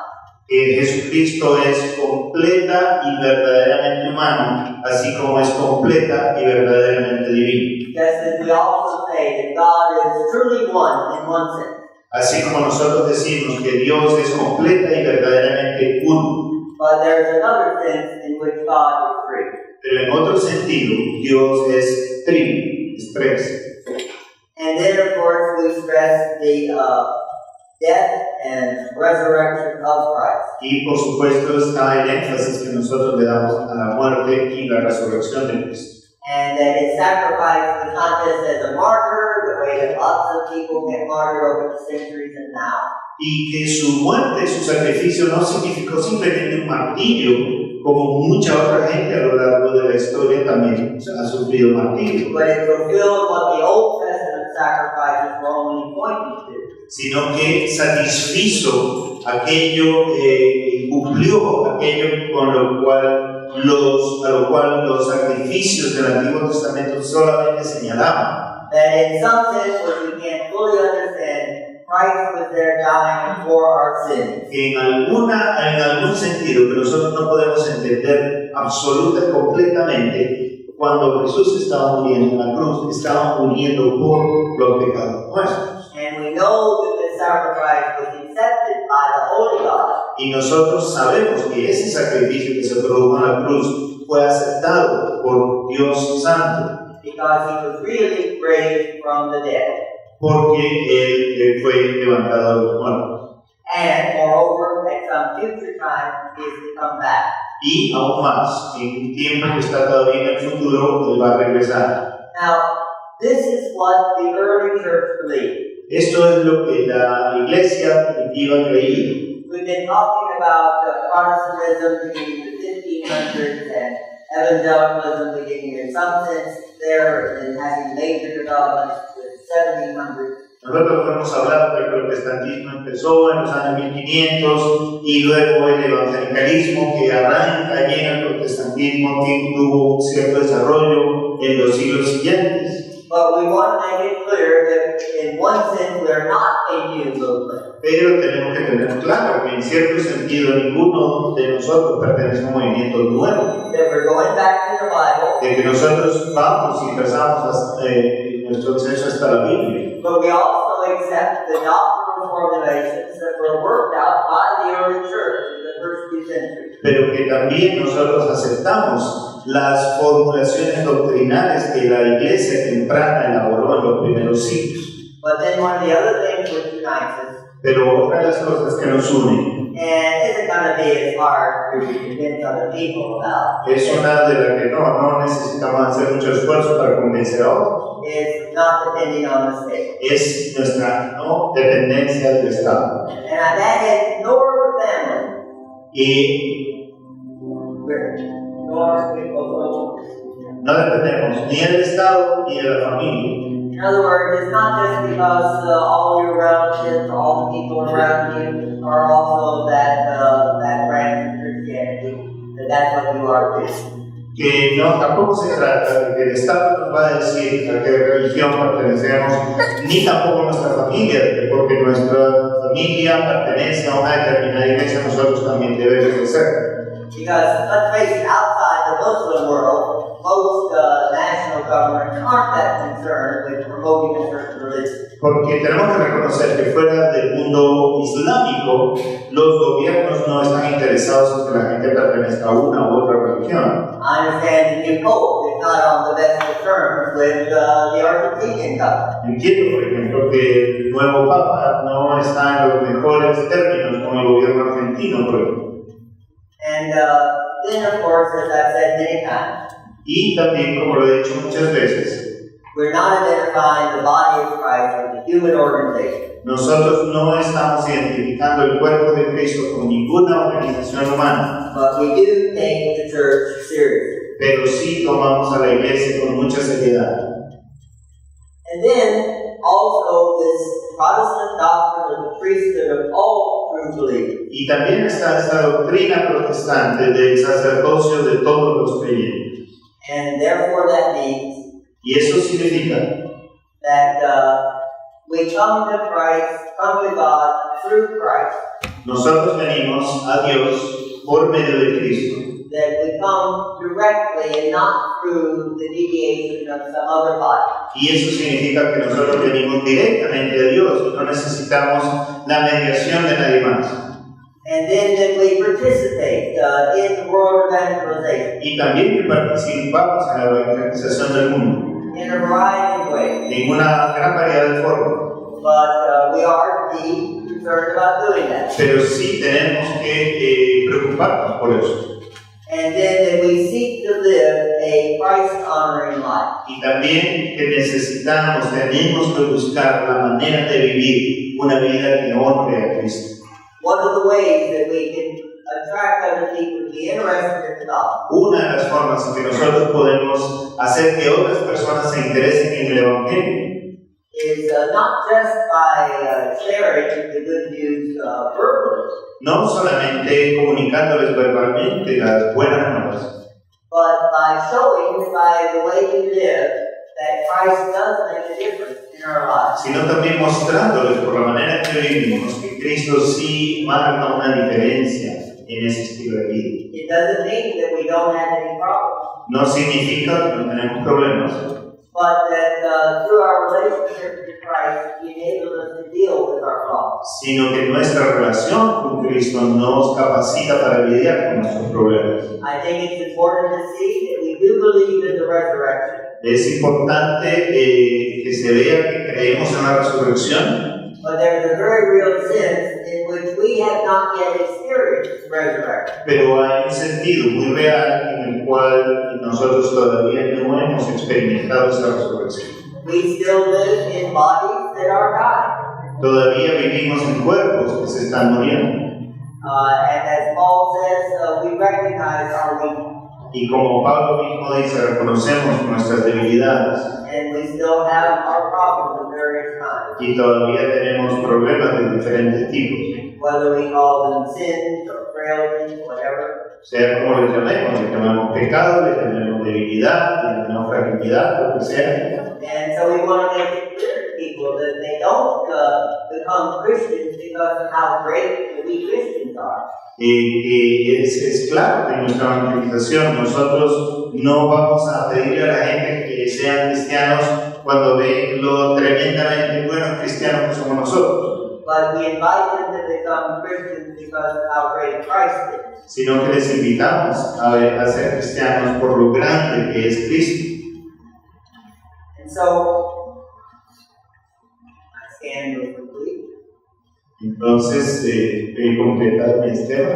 Que Jesucristo es completa y verdaderamente humano, así como es completa y verdaderamente divino. Just as we also say that God is truly one in one sense. Así como nosotros decimos que Dios es completa y verdaderamente uno. But there's another sense in which God is three. Pero en otro sentido, Dios es trino, es tres. And then, of course, we stress the death and resurrection of Christ. Y por supuesto está el énfasis que nosotros le damos a la muerte y la resurrección de Cristo. And that his sacrifice was not just as a martyr, the way that lots of people get martyred over the centuries and now. Y que su muerte, su sacrificio no significó simplemente un martirio, como mucha otra gente a lo largo de la historia también ha sufrido martirio, But it fulfilled what the Old Testament sacrifices were only pointing to. sino que satisfizo aquello, cumplió aquello con lo cual los sacrificios del Antiguo Testamento solamente señalaban. That in some sense, which we can't fully understand, Christ was there dying for our sins. Que en algún sentido que nosotros no podemos entender absoluta y completamente, cuando Jesús estaba muriendo en la cruz, estaba muriendo por los pecados nuestros. And we know that this sacrifice was accepted by the Holy God. Y nosotros sabemos que ese sacrificio que se produjo en la cruz fue aceptado por Dios Santo, Because he was really raised from the dead. porque Él fue levantado de los muertos. And moreover, at some future time, he is to come back. Y aún más, en un tiempo que está todavía en el futuro, Él va a regresar. Now, this is what the early church believed. Esto es lo que la iglesia primitiva creía. We've been talking about Protestantism beginning in the 1500s and evangelicalism beginning in some sense there and having major developments with 1700s. Nosotros hemos hablado que el protestantismo empezó en los años 1500 y luego el evangelicalismo que arranca allí en el protestantismo que tuvo un cierto desarrollo en los siglos siguientes. But we want to make it clear that in one sense we are not a new movement. Pero tenemos que tener claro que en cierto sentido ninguno de nosotros pertenece a un movimiento nuevo. That we're going back to the Bible. De que nosotros vamos y trazamos nuestro acceso hasta la Biblia. But we also accept the doctrinal formulations that were worked out by the early church in the first few centuries. Pero que también nosotros aceptamos las formulaciones doctrinales que la iglesia temprana elaboró en los primeros siglos. But then one of the other things which unites us, Pero otra de las cosas que nos unen and isn't going to be as hard to convince other people about, es una de las que no necesitamos hacer mucho esfuerzo para convencer a otros. is not depending on the state. Es nuestra no dependencia del Estado. And that is nor the family, Y nor people. no dependemos ni del Estado ni de la familia. In other words, it's not just because all your relatives, all the people around you are also that branch of Christianity, that's what you are too. Que no, tampoco se trata de que el Estado nos va a decir a qué religión pertenecemos, ni tampoco nuestra familia, porque nuestra familia pertenece a una determinada iglesia, nosotros también debemos de ser. Because let's face it, outside the Muslim world, most national governments aren't that concerned with promoting a certain religion. Porque tenemos que reconocer que fuera del mundo islámico, los gobiernos no están interesados en que la gente pertenezca a una u otra religión. I understand the new Pope is not on the best of terms with the Argentinian government. Entiendo, por ejemplo, que el nuevo Papa no está en los mejores términos con el gobierno argentino, por ejemplo. And then, of course, as I've said many times, Y también, como lo he dicho muchas veces, we're not identifying the body of Christ with a human organization. nosotros no estamos identificando el cuerpo de Cristo con ninguna organización humana, But we do take the church seriously. pero sí tomamos a la iglesia con mucha seriedad. And then, also, this Protestant doctrine of the priesthood of all true believers. Y también está esta doctrina protestante del sacerdocio de todos los creyentes. And therefore that means Y eso significa that we come to Christ, come to God through Christ. nosotros venimos a Dios por medio de Cristo. That we come directly and not through the mediation of some other body. Y eso significa que nosotros venimos directamente a Dios y no necesitamos la mediación de nadie más. And then that we participate in the world evangelization Y también que participamos en la evangelización del mundo in a variety of ways. en una gran variedad de formas. But we are indeed concerned about doing that. Pero sí tenemos que preocuparnos por eso. And then that we seek to live a Christ-honoring life. Y también que tenemos que buscar la manera de vivir una vida que honre a Cristo. One of the ways that we can attract other people to be interested in the gospel Una de las formas en que nosotros podemos hacer que otras personas se interesen en el Evangelio is not just by sharing the good news verbally, no solamente comunicándoles verbalmente las buenas nuevas, but by showing by the way you live that Christ does make a difference in our lives. sino también mostrándoles por la manera que vivimos que Cristo sí marca una diferencia en ese estilo de vida. It doesn't mean that we don't have any problems, No significa que no tenemos problemas, but that through our relationship with Christ, He enables us to deal with our problems. sino que nuestra relación con Cristo nos capacita para lidiar con nuestros problemas. I think it's important to see that we do believe in the resurrection, Es importante que se vea que creemos en la resurrección, but there's a very real sense in which we have not yet experienced resurrection. pero hay un sentido muy real en el cual nosotros todavía no hemos experimentado esa resurrección. We still live in bodies that are dying. Todavía vivimos en cuerpos que se están muriendo. And as Paul says, we recognize our weakness, Y como Pablo mismo dice, reconocemos nuestras debilidades and we still have our problems of various kinds, y todavía tenemos problemas de diferentes tipos. whether we call them sins or frailties, whatever. Sea como le llamemos pecado, le llamemos debilidad, le llamemos fragilidad, lo que sea. And so we want to make it clear to people that they don't become Christians because of how great we Christians are. Es claro que en nuestra evangelización nosotros no vamos a pedirle a la gente que sean cristianos cuando ven lo tremendamente buenos cristianos que somos nosotros, But we invite them to become Christians because of how great Christ is. sino que les invitamos a ser cristianos por lo grande que es Cristo. And so, I stand with complete. Entonces, completar mi tema.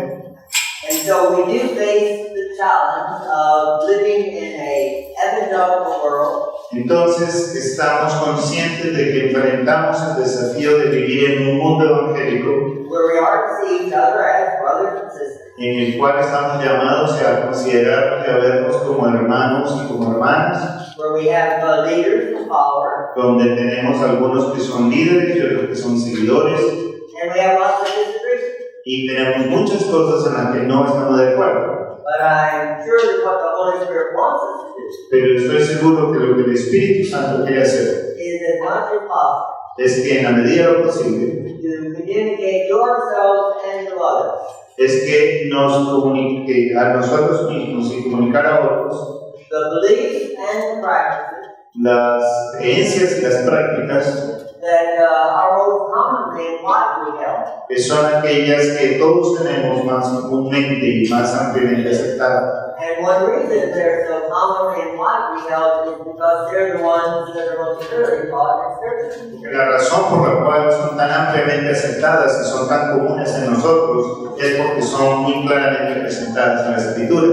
And so we do face the challenge of living in a evangelical world Entonces, estamos conscientes de que enfrentamos el desafío de vivir en un mundo evangélico where we are to see each other as brothers and sisters. en el cual estamos llamados a considerarnos y a vernos como hermanos y como hermanas, Where we have leaders and followers, donde tenemos algunos que son líderes y otros que son seguidores, and we have lots of disagreements. y tenemos muchas cosas en las que no estamos de acuerdo. But I'm sure that what the Holy Spirit wants us to do Pero estoy seguro que lo que el Espíritu Santo quiere hacer is, as much as possible, es que en la medida de lo posible, to communicate yourselves and to others es que nos comunique a nosotros mismos y comunicar a otros the beliefs and the practices las creencias y las prácticas that are most commonly and widely held. que son aquellas que todos tenemos más comúnmente y más ampliamente aceptadas. And one reason they're so commonly and widely held is because they're the ones that are most clearly taught in Scripture. La razón por la cual son tan ampliamente aceptadas y son tan comunes en nosotros es porque son muy claramente presentadas en la Escritura.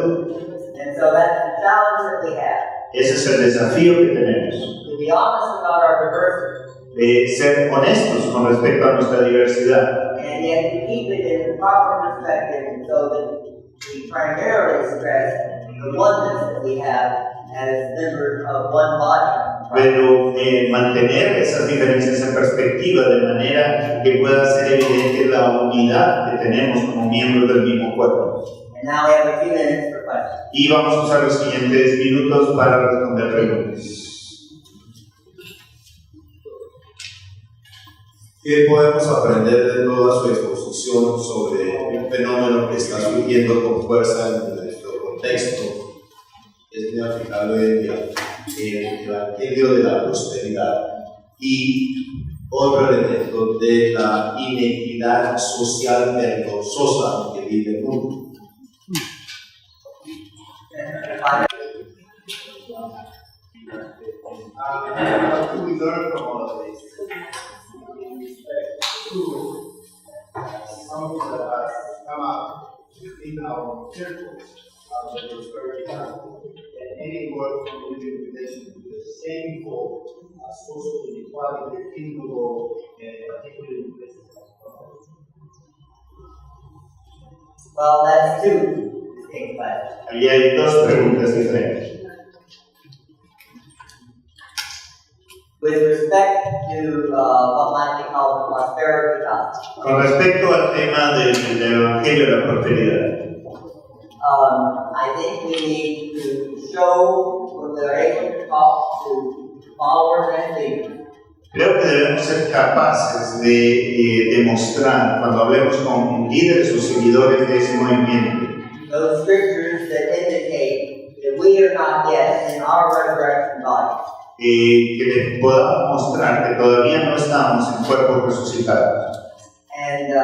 And so that's the challenge that we have, Ese es el desafío que tenemos, to be honest about our diversity, de ser honestos con respecto a nuestra diversidad, and yet to keep it in the proper perspective so that we primarily stress the oneness that we have as members of one body. pero mantener esas diferencias en perspectiva de manera que pueda ser evidente la unidad que tenemos como miembros del mismo cuerpo. And now we have a few minutes for questions. Y vamos a usar los siguientes minutos para responder preguntas. ¿Qué podemos aprender de toda su exposición sobre un fenómeno que está surgiendo con fuerza en nuestro contexto? Es muy aplicable hoy en día, el evangelio de la prosperidad y otro elemento de la inequidad social vergonzosa que vive el mundo. What do we learn from all of this? In respect to something that has come up within our circles of the prosperity gospel, that any work from living relation to the same goal, social inequality, capable, particularly in places like Florida. Well, that's two distinct questions. Ahí hay dos preguntas diferentes. With respect to what might be called the prosperity gospel, Con respecto al tema del Evangelio de la Prosperidad, I think we need to show when we're able to talk to followers and leaders creo que debemos ser capaces de demostrar, cuando hablemos con líderes o seguidores de ese movimiento, those scriptures that indicate that we are not yet in our resurrection bodies. que les podamos mostrar que todavía no estamos en cuerpos resucitados. And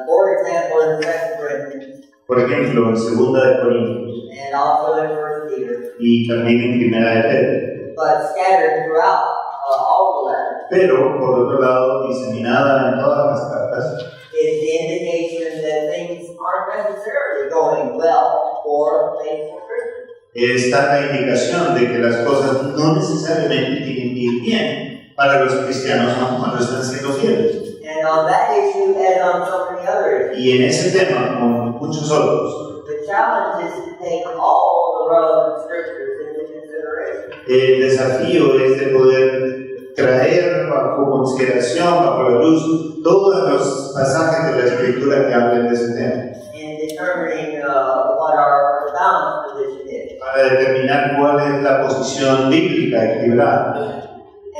for example, in 2 Corinthians Por ejemplo, en 2 de Corintios and also in 1 Peter, y también en 1 de Pedro. but scattered throughout all the letters, Pero, por otro lado, diseminada en todas las cartas, is the indication that things aren't necessarily going well for faithful Christians. está la indicación de que las cosas no necesariamente tienen que ir bien para los cristianos cuando están siendo fieles. And on that issue, as on so many other issues, Y en ese tema, como muchos otros, the challenge is to take all the relevant scriptures into consideration. el desafío es de poder traer bajo consideración, bajo la luz, todos los pasajes de la Escritura que hablen de ese tema, In determining what our balanced position is. para determinar cuál es la posición bíblica equilibrada.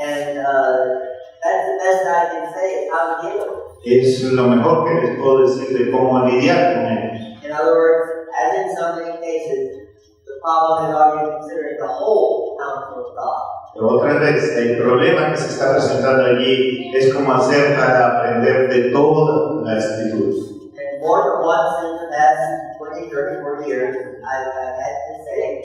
And that's the best I can say is how to deal with Es lo mejor que les puedo decir de cómo lidiar con ellos. it. In other words, as in so many cases, the problem is are you considering the whole counsel of God? Otra vez, el problema que se está presentando allí es cómo hacer para aprender de toda la Escritura. And more than once in the past 20, 30, 40 years, I've had to say,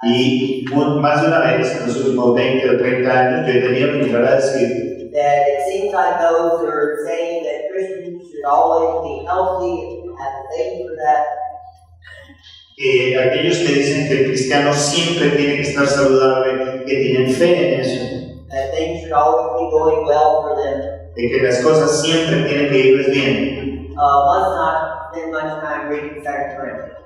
Y más de una vez en los últimos 20 o 30 años yo he tenido que entrar a decir that it seems like those who are saying that Christians should always be healthy and have faith for that, que aquellos que dicen que el cristiano siempre tiene que estar saludable, que tienen fe en eso, that things should always be going well for them, de que las cosas siempre tienen que irles bien, must not spend much time reading 2 Corinthians.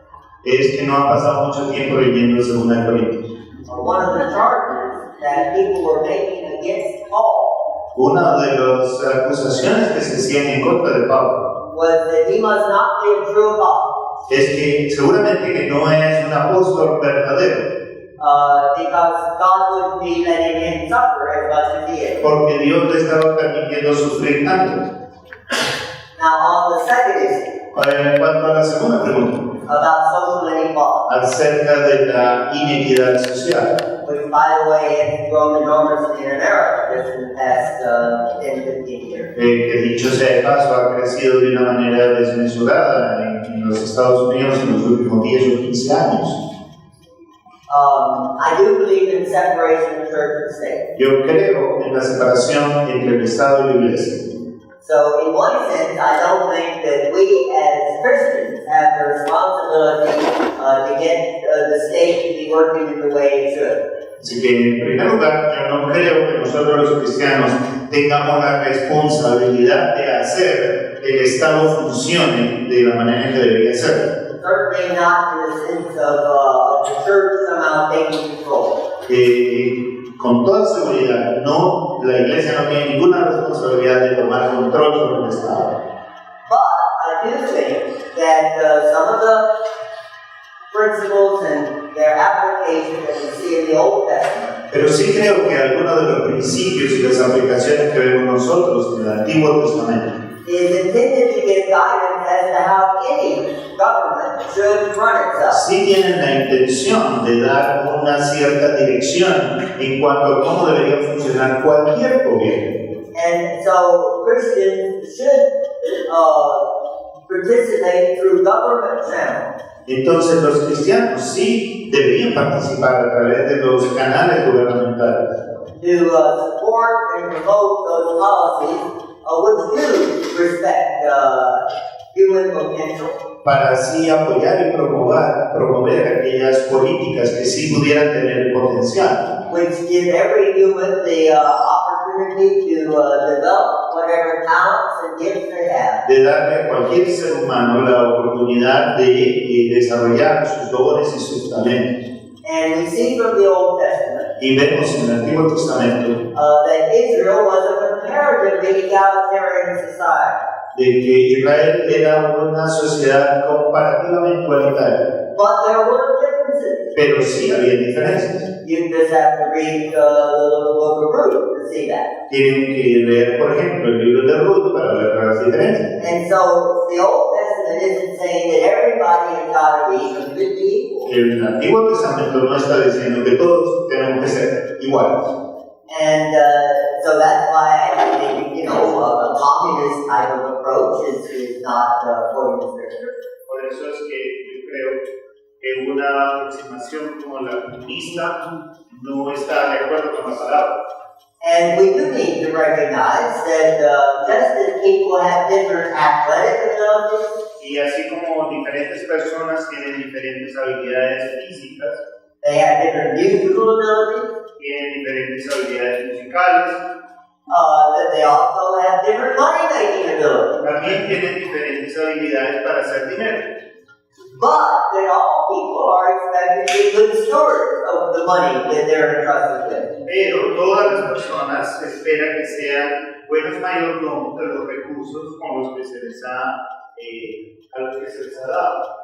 es que no ha pasado mucho tiempo leyendo 2 de Corintios. One of the charges that people were making against Paul Una de las acusaciones que se hacían en contra de Pablo was that he must not be a true apostle. es que seguramente que no es un apóstol verdadero, because God wouldn't be letting him suffer as much as he is. porque Dios le estaba permitiendo sufrir tanto. Now, on the second issue, En cuanto a la segunda pregunta, about social inequality, acerca de la inequidad social, which, by the way, has grown enormously in America just in the past 10, 15 years. que dicho sea de paso ha crecido de una manera desmesurada en los Estados Unidos en los últimos 10 o 15 años. I do believe in separation of church and state. Yo creo en la separación entre el Estado y la Iglesia. So, in one sense, I don't think that we as Christians have the responsibility to get the state to be working in the way it should. Así que, en primer lugar, yo no creo que nosotros los cristianos tengamos la responsabilidad de hacer que el Estado funcione de la manera que debería ser. Certainly not in the sense of the church somehow taking control. Con toda seguridad, no, la Iglesia no tiene ninguna responsabilidad de tomar control sobre el Estado. But I do think that some of the principles and their application that we see in the Old Testament Pero sí creo que algunos de los principios y las aplicaciones que vemos nosotros en el Antiguo Testamento is intended to give guidance as to how any government should run itself. sí tienen la intención de dar una cierta dirección en cuanto a cómo debería funcionar cualquier gobierno. And so Christians should participate through government channels Entonces los cristianos sí deberían participar a través de los canales gubernamentales to support and promote those policies which do respect human potential. para así apoyar y promover aquellas políticas que sí pudieran tener potencial, Which give every human the opportunity to develop whatever talents and gifts they have. de darle a cualquier ser humano la oportunidad de desarrollar sus dones y sus talentos. And we see from the Old Testament Y vemos en el Antiguo Testamento that Israel was a comparatively egalitarian society. de que Israel era una sociedad comparativamente igualitaria, But there were differences. pero sí había diferencias. You just have to read the little book of Ruth to see that. Tienen que leer, por ejemplo, el libro de Ruth para ver las diferencias. And so the Old Testament isn't saying that everybody has got to be completely equal. El Antiguo Testamento no está diciendo que todos tenemos que ser iguales. And so that's why I think, a communist type of approach is not according to Scripture. Por eso es que yo creo que una aproximación como la comunista no está de acuerdo con la palabra. And we do need to recognize that just as people have different athletic abilities, Y así como diferentes personas tienen diferentes habilidades físicas, they have different musical abilities, tienen diferentes habilidades musicales, that they also have different money-making abilities. también tienen diferentes habilidades para hacer dinero. But that all people are expected to be good stewards of the money that they're entrusted with. Pero todas las personas esperan que sean buenos mayordomos de los recursos con los que se les a los que se les ha dado.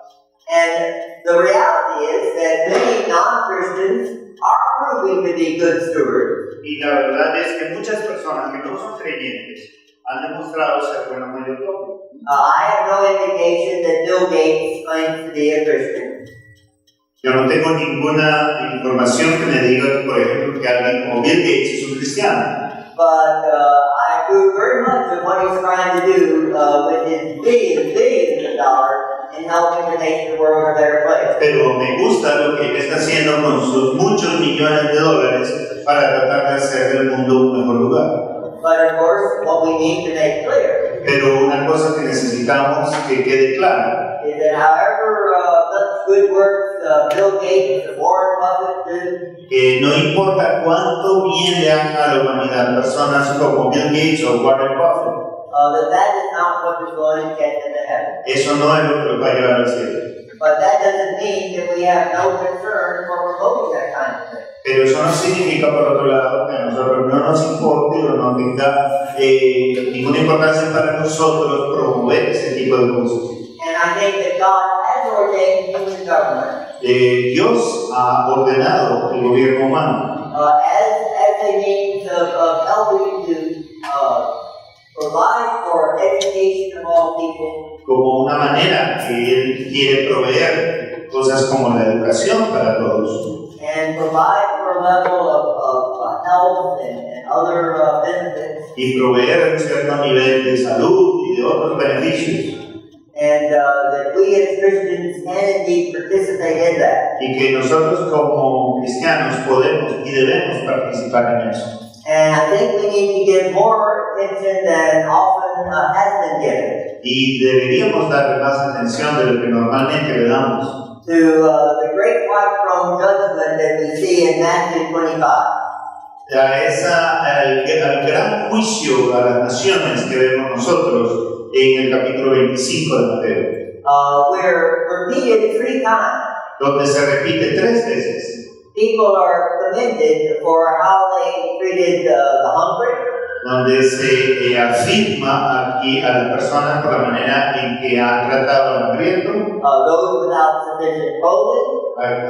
And the reality is that many non-Christians are proving to be good stewards. Y la verdad es que muchas personas que no son creyentes han demostrado ser buenos mayordomos. I have no indication that Bill Gates claims to be a Christian. Yo no tengo ninguna información que me diga, por ejemplo, que alguien como Bill Gates es un cristiano. But I approve very much of what he's trying to do with his billions of dollars in helping to make the world a better place. Pero me gusta lo que él está haciendo con sus muchos millones de dólares para tratar de hacer del mundo un mejor lugar. But of course, what we need to make clear Pero una cosa que necesitamos que quede clara is that however much good work Bill Gates and Warren Buffett do, que no importa cuánto bien le haga a la humanidad personas como Bill Gates o Warren Buffett, that is not what is going to get into heaven. eso no es lo que los va a llevar al cielo. But that doesn't mean that we have no concern for promoting that kind of thing. Pero eso no significa, por otro lado, que a nosotros no nos importe o no tenga ninguna importancia para nosotros promover ese tipo de cosas. And I think that God has ordained human government Dios ha ordenado el gobierno humano as a means of helping to provide for education of all people, como una manera que Él quiere proveer cosas como la educación para todos and provide for a level of health and other benefits, y proveer un cierto nivel de salud y de otros beneficios and that we as Christians can indeed participate in that. y que nosotros como cristianos podemos y debemos participar en eso. And I think we need to give more attention than often has been given Y deberíamos darle más atención de lo que normalmente le damos to the great white throne judgment that we see in Matthew 25. al gran juicio a las naciones que vemos nosotros en el capítulo 25 de Mateo, Where repeated 3 times, donde se repite 3 veces. people are commended for how they treated the hungry, Donde se afirma aquí a las personas por la manera en que han tratado al hambriento, those without sufficient clothing,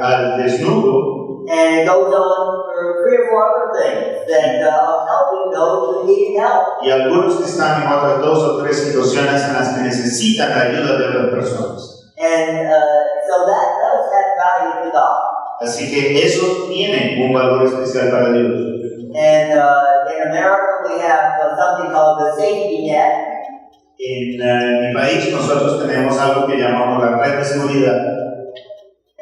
al desnudo, and it goes on for 3 or 4 other things that of helping those who need help. y algunos que están en otras 2 o 3 situaciones en las que necesitan la ayuda de otras personas. And so that does have value to God. Así que eso tiene un valor especial para Dios. And in America, we have something called the safety net. En mi país nosotros tenemos algo que llamamos la red de seguridad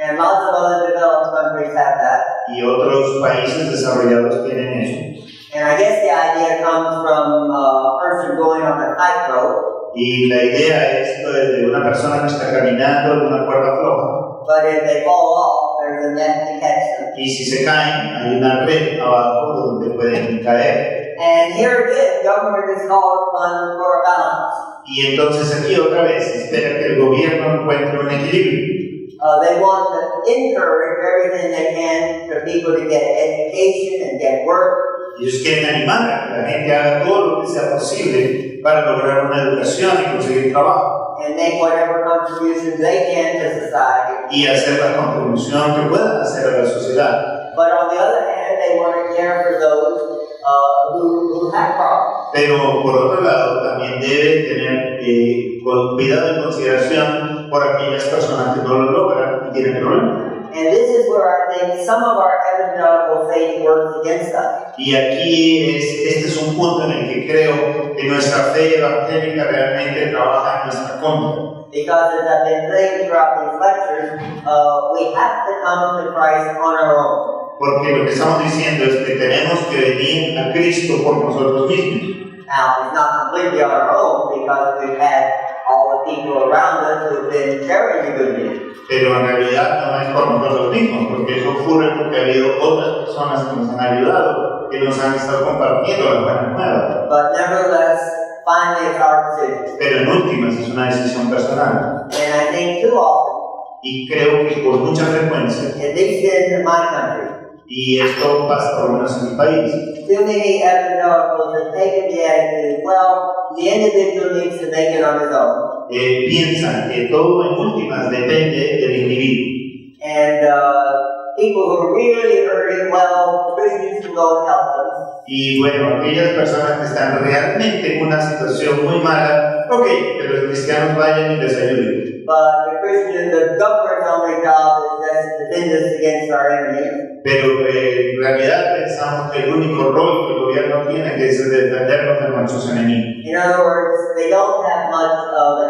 And lots of other developed countries have that. y otros países desarrollados tienen eso. And I guess the idea comes from a person going on a tightrope. Y la idea es de una persona que está caminando en una cuerda floja But if they fall off, there's a net to catch them. y si se caen hay una red abajo donde pueden caer. And here again, government is called upon for a balance. Y entonces aquí otra vez espera que el gobierno encuentre un equilibrio. They want to encourage everything they can for people to get education and get work. Ellos quieren animar a que la gente haga todo lo que sea posible para lograr una educación y conseguir trabajo. And make whatever contributions they can to society. Y hacer la contribución que puedan hacer a la sociedad. But on the other hand, they want to care for those who have problems. Pero por otro lado, también debe tener cuidado y consideración por aquellas personas que no lo logran y tienen problemas. And this is where I think some of our evangelical faith works against us. Y aquí este es un punto en el que creo que nuestra fe evangélica realmente trabaja en nuestra contra. Because as I've been saying throughout these lectures, we have to come to Christ on our own. Porque lo que estamos diciendo es que tenemos que venir a Cristo por nosotros mismos. Now, it's not completely on our own because we've had all the people around us who've been sharing the good news. Pero en realidad no es por nosotros mismos, porque eso ocurre porque ha habido otras personas que nos han ayudado, que nos han estado compartiendo las buenas nuevas. But nevertheless, finally it's our decision. Pero en últimas es una decisión personal. And I think too often, Y creo que por mucha frecuencia, at least in my country, y esto pasa por lo menos en mi país, too many evangelicals have taken the attitude, well, the individual needs to make it on his own. piensan que todo en últimas depende del individuo. And people who are really hurting, well, Christians can go and help them. Y bueno, aquellas personas que están realmente en una situación muy mala, ok, que los cristianos vayan y les ayuden. But the government's only job is just to defend us against our enemies. Pero en realidad pensamos que el único rol que el gobierno tiene que es defendernos de nuestros enemigos. In other words, they don't have much of a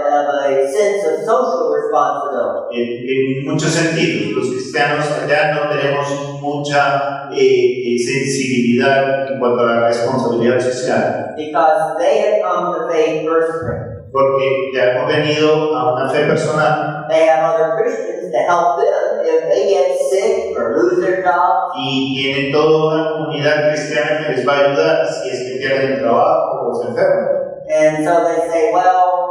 sense of social responsibility. En muchos sentidos, los cristianos allá no tenemos mucha sensibilidad en cuanto a la responsabilidad social. Because they have come to faith personally. Porque ya hemos venido a una fe personal They have other Christians to help them if they get sick or lose their job. y tienen toda una comunidad cristiana que les va a ayudar si es que pierden el trabajo o se enferman. And so they say, well,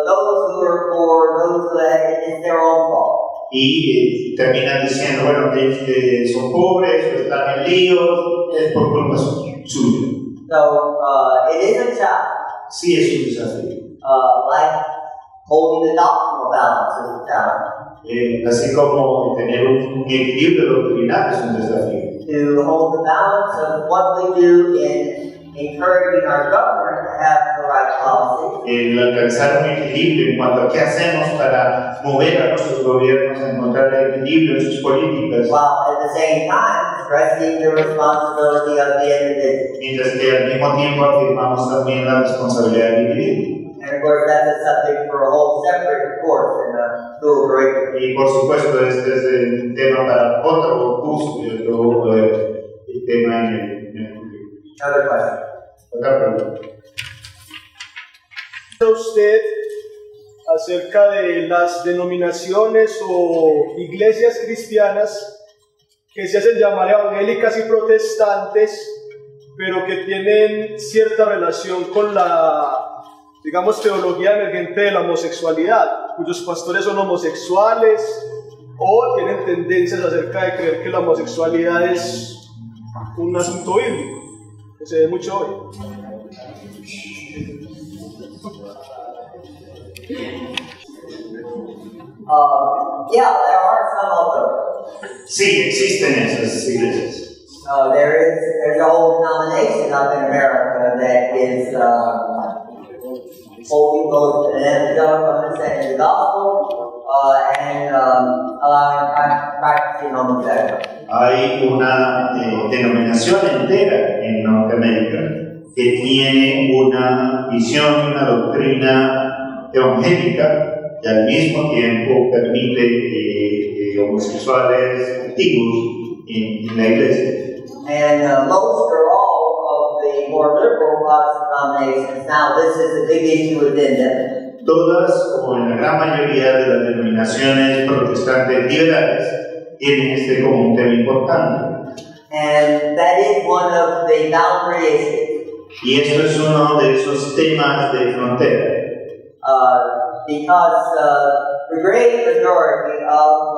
those who are poor, those who have, it's their own fault. Y terminan diciendo, bueno, que son pobres o están en líos, es por culpa suya. So it is a challenge. Sí, es un desafío. Like holding the doctrinal balance is a challenge. Así como tener un equilibrio doctrinal es un desafío. To hold the balance of what we do in encouraging our government to have the right policy, El alcanzar un equilibrio en cuanto a qué hacemos para mover a nuestros gobiernos a encontrar el equilibrio en sus políticas, while at the same time stressing the responsibility of the individual. mientras que al mismo tiempo afirmamos también la responsabilidad del individuo. And of course, that's a subject for a whole separate course in a school curriculum. Y por supuesto, este es un tema para otro curso y otro tema en el currículo. Another question. Otra pregunta. Usted acerca de las denominaciones o iglesias cristianas que se hacen llamar evangélicas y protestantes, pero que tienen cierta relación con la, digamos, teología emergente de la homosexualidad, cuyos pastores son homosexuales o tienen tendencias acerca de creer que la homosexualidad es un asunto bíblico, que se ve mucho hoy. Yeah, there are some of them. Sí, existen esas iglesias. There's a whole denomination up in America that is holding both an evangelical understanding of the gospel and allowing practicing homosexuality. Hay una denominación entera en Norteamérica que tiene una visión y una doctrina evangélica y al mismo tiempo permite homosexuales activos en la iglesia. And most or all of the more liberal Protestant denominations, now this is a big issue within them. Todas, o en la gran mayoría de las denominaciones protestantes liberales, tienen este como un tema importante. And that is one of the boundary issues. Y esto es uno de esos temas de frontera. Because the great majority of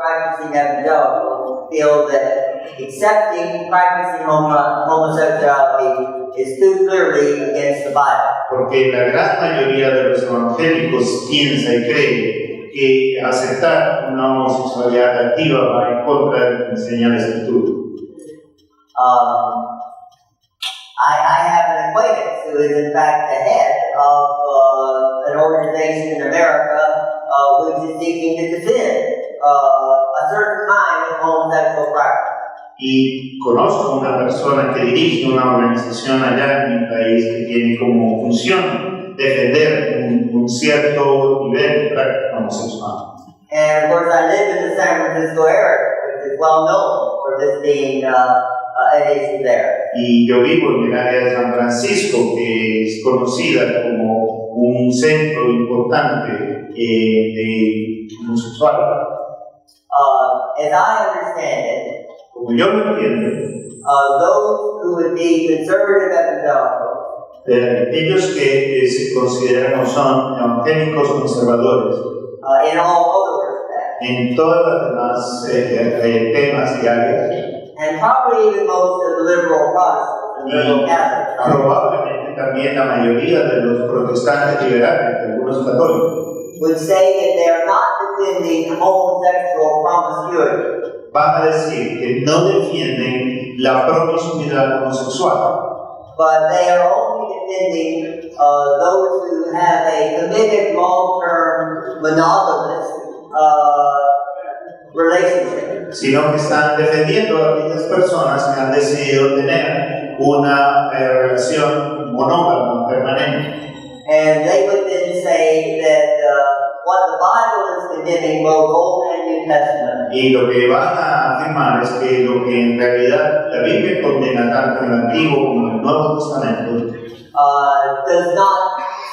practicing evangelicals feel that accepting practicing homosexuality is too clearly against the Bible. Porque la gran mayoría de los evangélicos piensa y cree que aceptar una homosexualidad activa va en contra de lo que enseña la Escritura. I have an acquaintance who is in fact the head of an organization in America which is seeking to defend a certain kind of homosexual practice. Y conozco una persona que dirige una organización allá en mi país que tiene como función defender un cierto nivel de práctica homosexual. And of course I live in the San Francisco area, which is well known for this being an issue there. Y yo vivo en el área de San Francisco, que es conocida como un centro importante de homosexuales. As I understand it, Como yo lo entiendo, those who would be conservative evangelicals ellos que se consideran o son evangélicos conservadores in all other respects, en todas las demás temas y áreas, and probably even most of the liberal Protestants and liberal Catholics, probablemente también la mayoría de los protestantes liberales, algunos católicos, would say that they are not defending homosexual promiscuity, van a decir que no defienden la promiscuidad homosexual, but they are only defending those who have a committed, long-term, monogamous relationship. sino que están defendiendo a aquellas personas que han decidido tener una relación monógama permanente. And they would then say that what the Bible is condemning, both Old and New Testament, Y lo que van a afirmar es que lo que en realidad la Biblia condena tanto en el Antiguo como en el Nuevo Testamento does not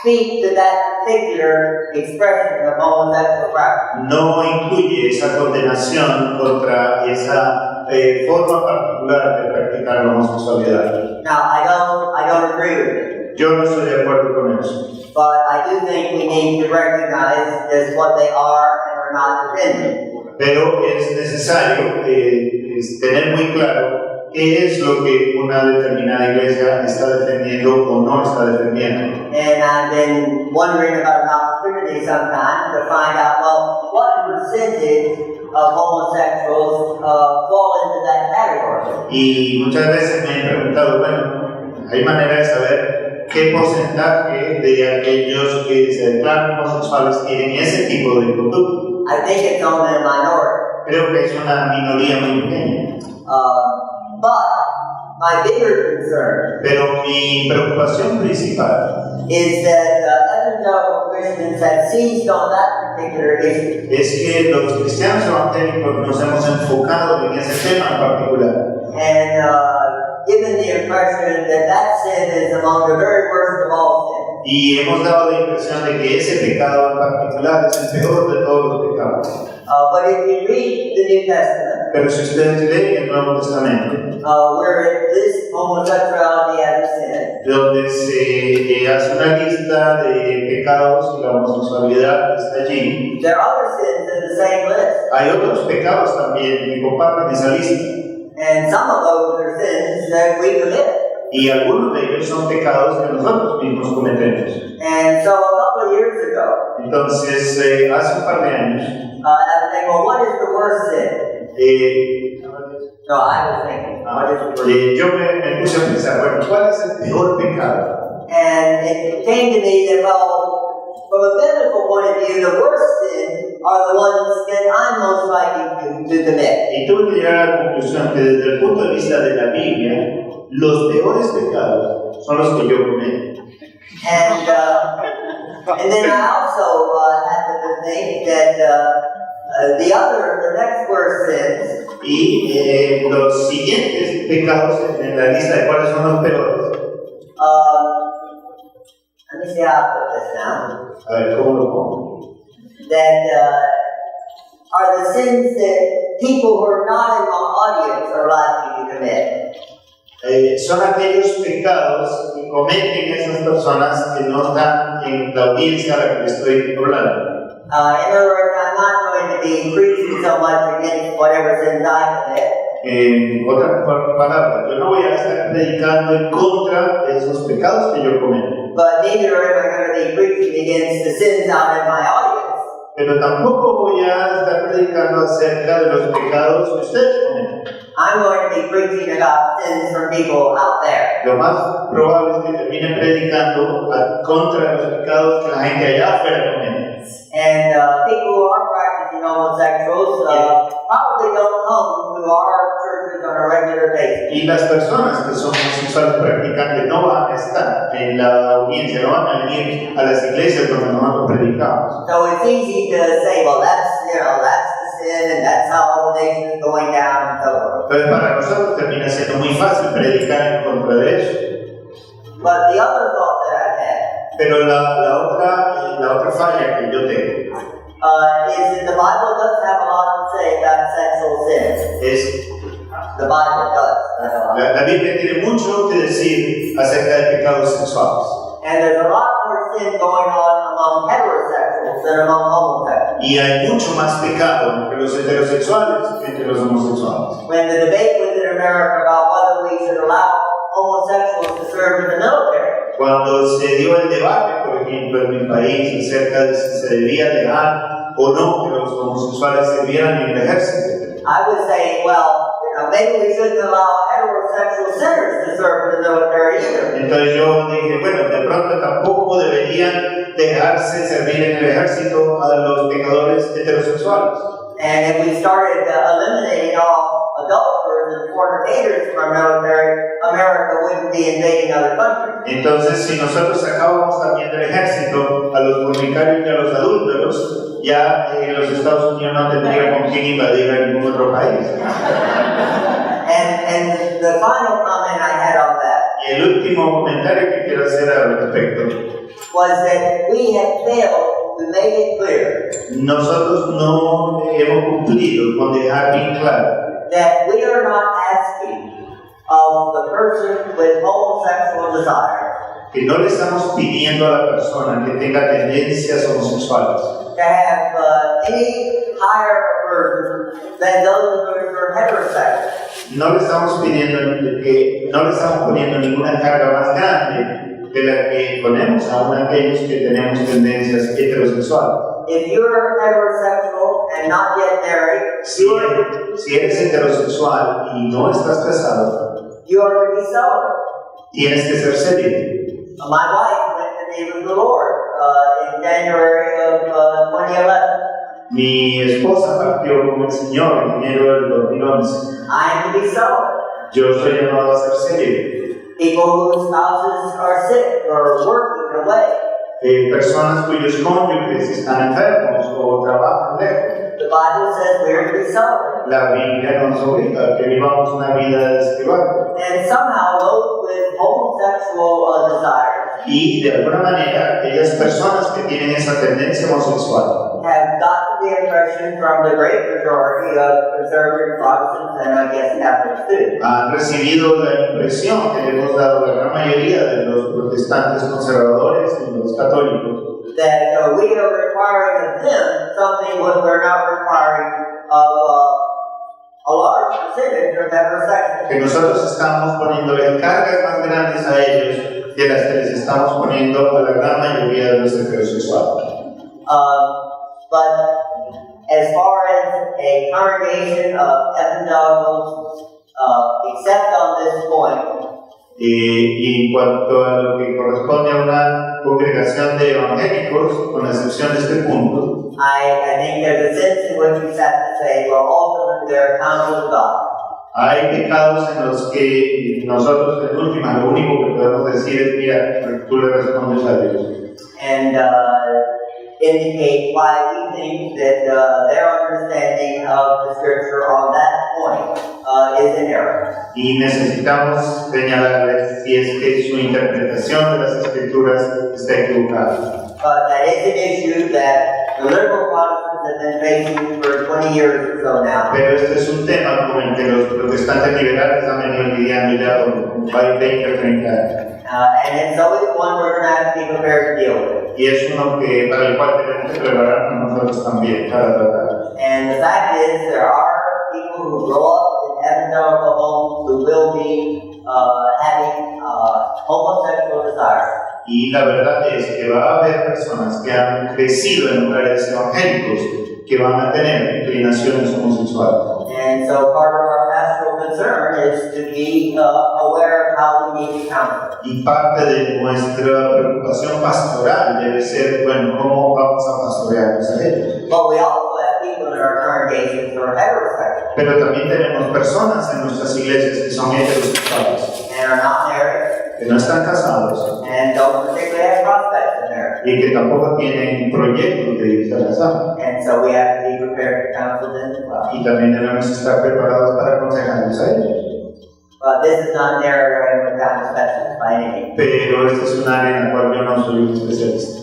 speak to that particular expression of homosexual practice. no incluye esa condenación contra esa forma particular de practicar la homosexualidad. Now, I don't agree with it, Yo no estoy de acuerdo con eso, but I do think we need to recognize just what they are and are not defending. pero es necesario tener muy claro qué es lo que una determinada iglesia está defendiendo o no está defendiendo. And I've been wondering about an opportunity sometime to find out, well, what percentage of homosexuals fall into that category. Y muchas veces me he preguntado, bueno, hay manera de saber qué porcentaje de aquellos que se declaran homosexuales tienen ese tipo de conducta. I think it's only a minority. Creo que es una minoría muy pequeña. But my bigger concern Pero mi preocupación principal is that evangelical Christians have seized on that particular issue. es que los cristianos evangélicos nos hemos enfocado en ese tema en particular. And given the impression that that sin is among the very worst of all sins. Y hemos dado la impresión de que ese pecado en particular es el peor de todos los pecados. But if you read the New Testament, Pero si ustedes leen el Nuevo Testamento, where it lists homosexuality as a sin, donde se hace una lista de pecados y la homosexualidad está allí, there are other sins in the same list. hay otros pecados también que comparten esa lista. And some of those are sins that we commit. Y algunos de ellos son pecados que nosotros mismos cometemos. And so a couple of years ago, Entonces, hace un par de años, I was thinking, well, what is the worst sin? No, I was thinking, what is the worst sin? yo me puse a pensar, bueno, ¿cuál es el peor pecado? And it came to me that, well, from a biblical point of view, the worst sins are the ones that I'm most likely to commit. Y tuve que llegar a la conclusión que desde el punto de vista de la Biblia, los peores pecados son los que yo cometo. And then I also happened to think that the next worst sins Y los siguientes pecados en la lista de cuáles son los peores. let me see how I put this now. A ver, ¿cómo lo pongo? That are the sins that people who are not in my audience are likely to commit. Son aquellos pecados que cometen esas personas que no están en la audiencia a la que le estoy hablando. In other words, I'm not going to be preaching so much against whatever sins I commit. En otras palabras, yo no voy a estar predicando en contra de esos pecados que yo cometo. But neither am I going to be preaching against the sins out in my audience. Pero tampoco voy a estar predicando acerca de los pecados que ustedes cometen. I'm going to be preaching about sins from people out there. Lo más probable es que termine predicando contra los pecados que la gente allá afuera comete. And people who are practicing homosexuals probably don't come to our churches on a regular basis. Y las personas que son homosexuales practicantes no van a estar en la audiencia, no van a venir a las iglesias donde nosotros predicamos. So it's easy to say, well, that's the sin, and that's how all the nation is going down, and so forth. Entonces para nosotros termina siendo muy fácil predicar en contra de eso. But the other thought that I had Pero la otra falla que yo tengo is that the Bible does have a lot to say about sexual sins. es The Bible does. Have a lot. la Biblia tiene mucho que decir acerca de pecados sexuales. And there's a lot more sin going on among heterosexuals than among homosexuals. Y hay mucho más pecado entre los heterosexuales que entre los homosexuales. When the debate was in America about whether we should allow homosexuals to serve in the military, Cuando se dio el debate, por ejemplo, en mi país acerca de si se debía dejar o no que los homosexuales sirvieran en el ejército, I was saying, well, maybe we shouldn't allow heterosexual sinners to serve in the military either. entonces yo dije, bueno, de pronto tampoco deberían dejarse servir en el ejército a los pecadores heterosexuales. And if we started eliminating all adulterers and fornicators from our military, America wouldn't be invading other countries. Entonces, si nosotros sacábamos también del ejército a los fornicarios y a los adúlteros, ya los Estados Unidos no tendrían con quién invadir a ningún otro país. And the final comment I had on that Y el último comentario que quiero hacer al respecto, was that we have failed to make it clear nosotros no hemos cumplido con dejar bien claro that we are not asking of the person with homosexual desire que no le estamos pidiendo a la persona que tenga tendencias homosexuales to have any higher burden than those who are heterosexual. No le estamos no le estamos poniendo ninguna carga más grande de la que ponemos aún aquellos que tenemos tendencias heterosexuales. If you're heterosexual and not yet married, Si eres heterosexual y no estás casado, you are to be celibate. tienes que ser serio. My wife went to be with the Lord in January of 2011. Mi esposa partió con el Señor en enero del 2011. I am to be celibate. Yo soy llamado a ser serio. People whose spouses are sick or working away. Personas cuyos cónyuges están enfermos o trabajan lejos. The Bible says we are to be celibate. La Biblia nos obliga a que vivamos una vida desprivada. And somehow those with homosexual desires Y de alguna manera, aquellas personas que tienen esa tendencia homosexual have gotten the impression from the great majority of conservative Protestants and I guess Catholics too, han recibido la impresión que le hemos dado la gran mayoría de los protestantes conservadores y los católicos, that we are requiring of them something what we're not requiring of a large percentage of heterosexuals. que nosotros estamos poniéndole cargas más grandes a ellos de las que les estamos poniendo a la gran mayoría de los heterosexuales. But as far as a congregation of evangelicals, except on this point, Y en cuanto a lo que corresponde a una congregación de evangélicos, con la excepción de este punto, I think there's a sense in which we have to say, well, ultimately they're accountable to God. hay pecados en los que nosotros, en última, lo único que podemos decir es, mira, tú le respondes a Dios. And indicate why we think that their understanding of the scripture on that point is in error. Y necesitamos señalarles si es que su interpretación de las escrituras está equivocada. That is an issue that the liberal Protestants have been facing for 20 years or so now. Pero este es un tema con el que los protestantes liberales han venido lidiando ya por 20 o 30 años. And it's always one we're going to have to be prepared to deal with. Y es uno que, para el cual tenemos que prepararnos nosotros también para tratar. And the fact is, there are people who grow up in evangelical homes who will be having homosexual desires. Y la verdad es que va a haber personas que han crecido en lugares evangélicos que van a tener inclinaciones homosexuales. And so part of our pastoral concern is to be aware of how we need to counsel. Y parte de nuestra preocupación pastoral debe ser, bueno, ¿cómo vamos a pastorearlos a ellos? But we also have people in our congregations who are heterosexual Pero también tenemos personas en nuestras iglesias que son heterosexuales, and are not married que no están casados and don't particularly have prospects in marriage. y que tampoco tienen proyectos de irse a casar. And so we have to be prepared to counsel them as well. Y también debemos estar preparados para aconsejarlos a ellos. But this is not an area where I'm a specialist by any means. Pero este es un área en la cual yo no soy un especialista.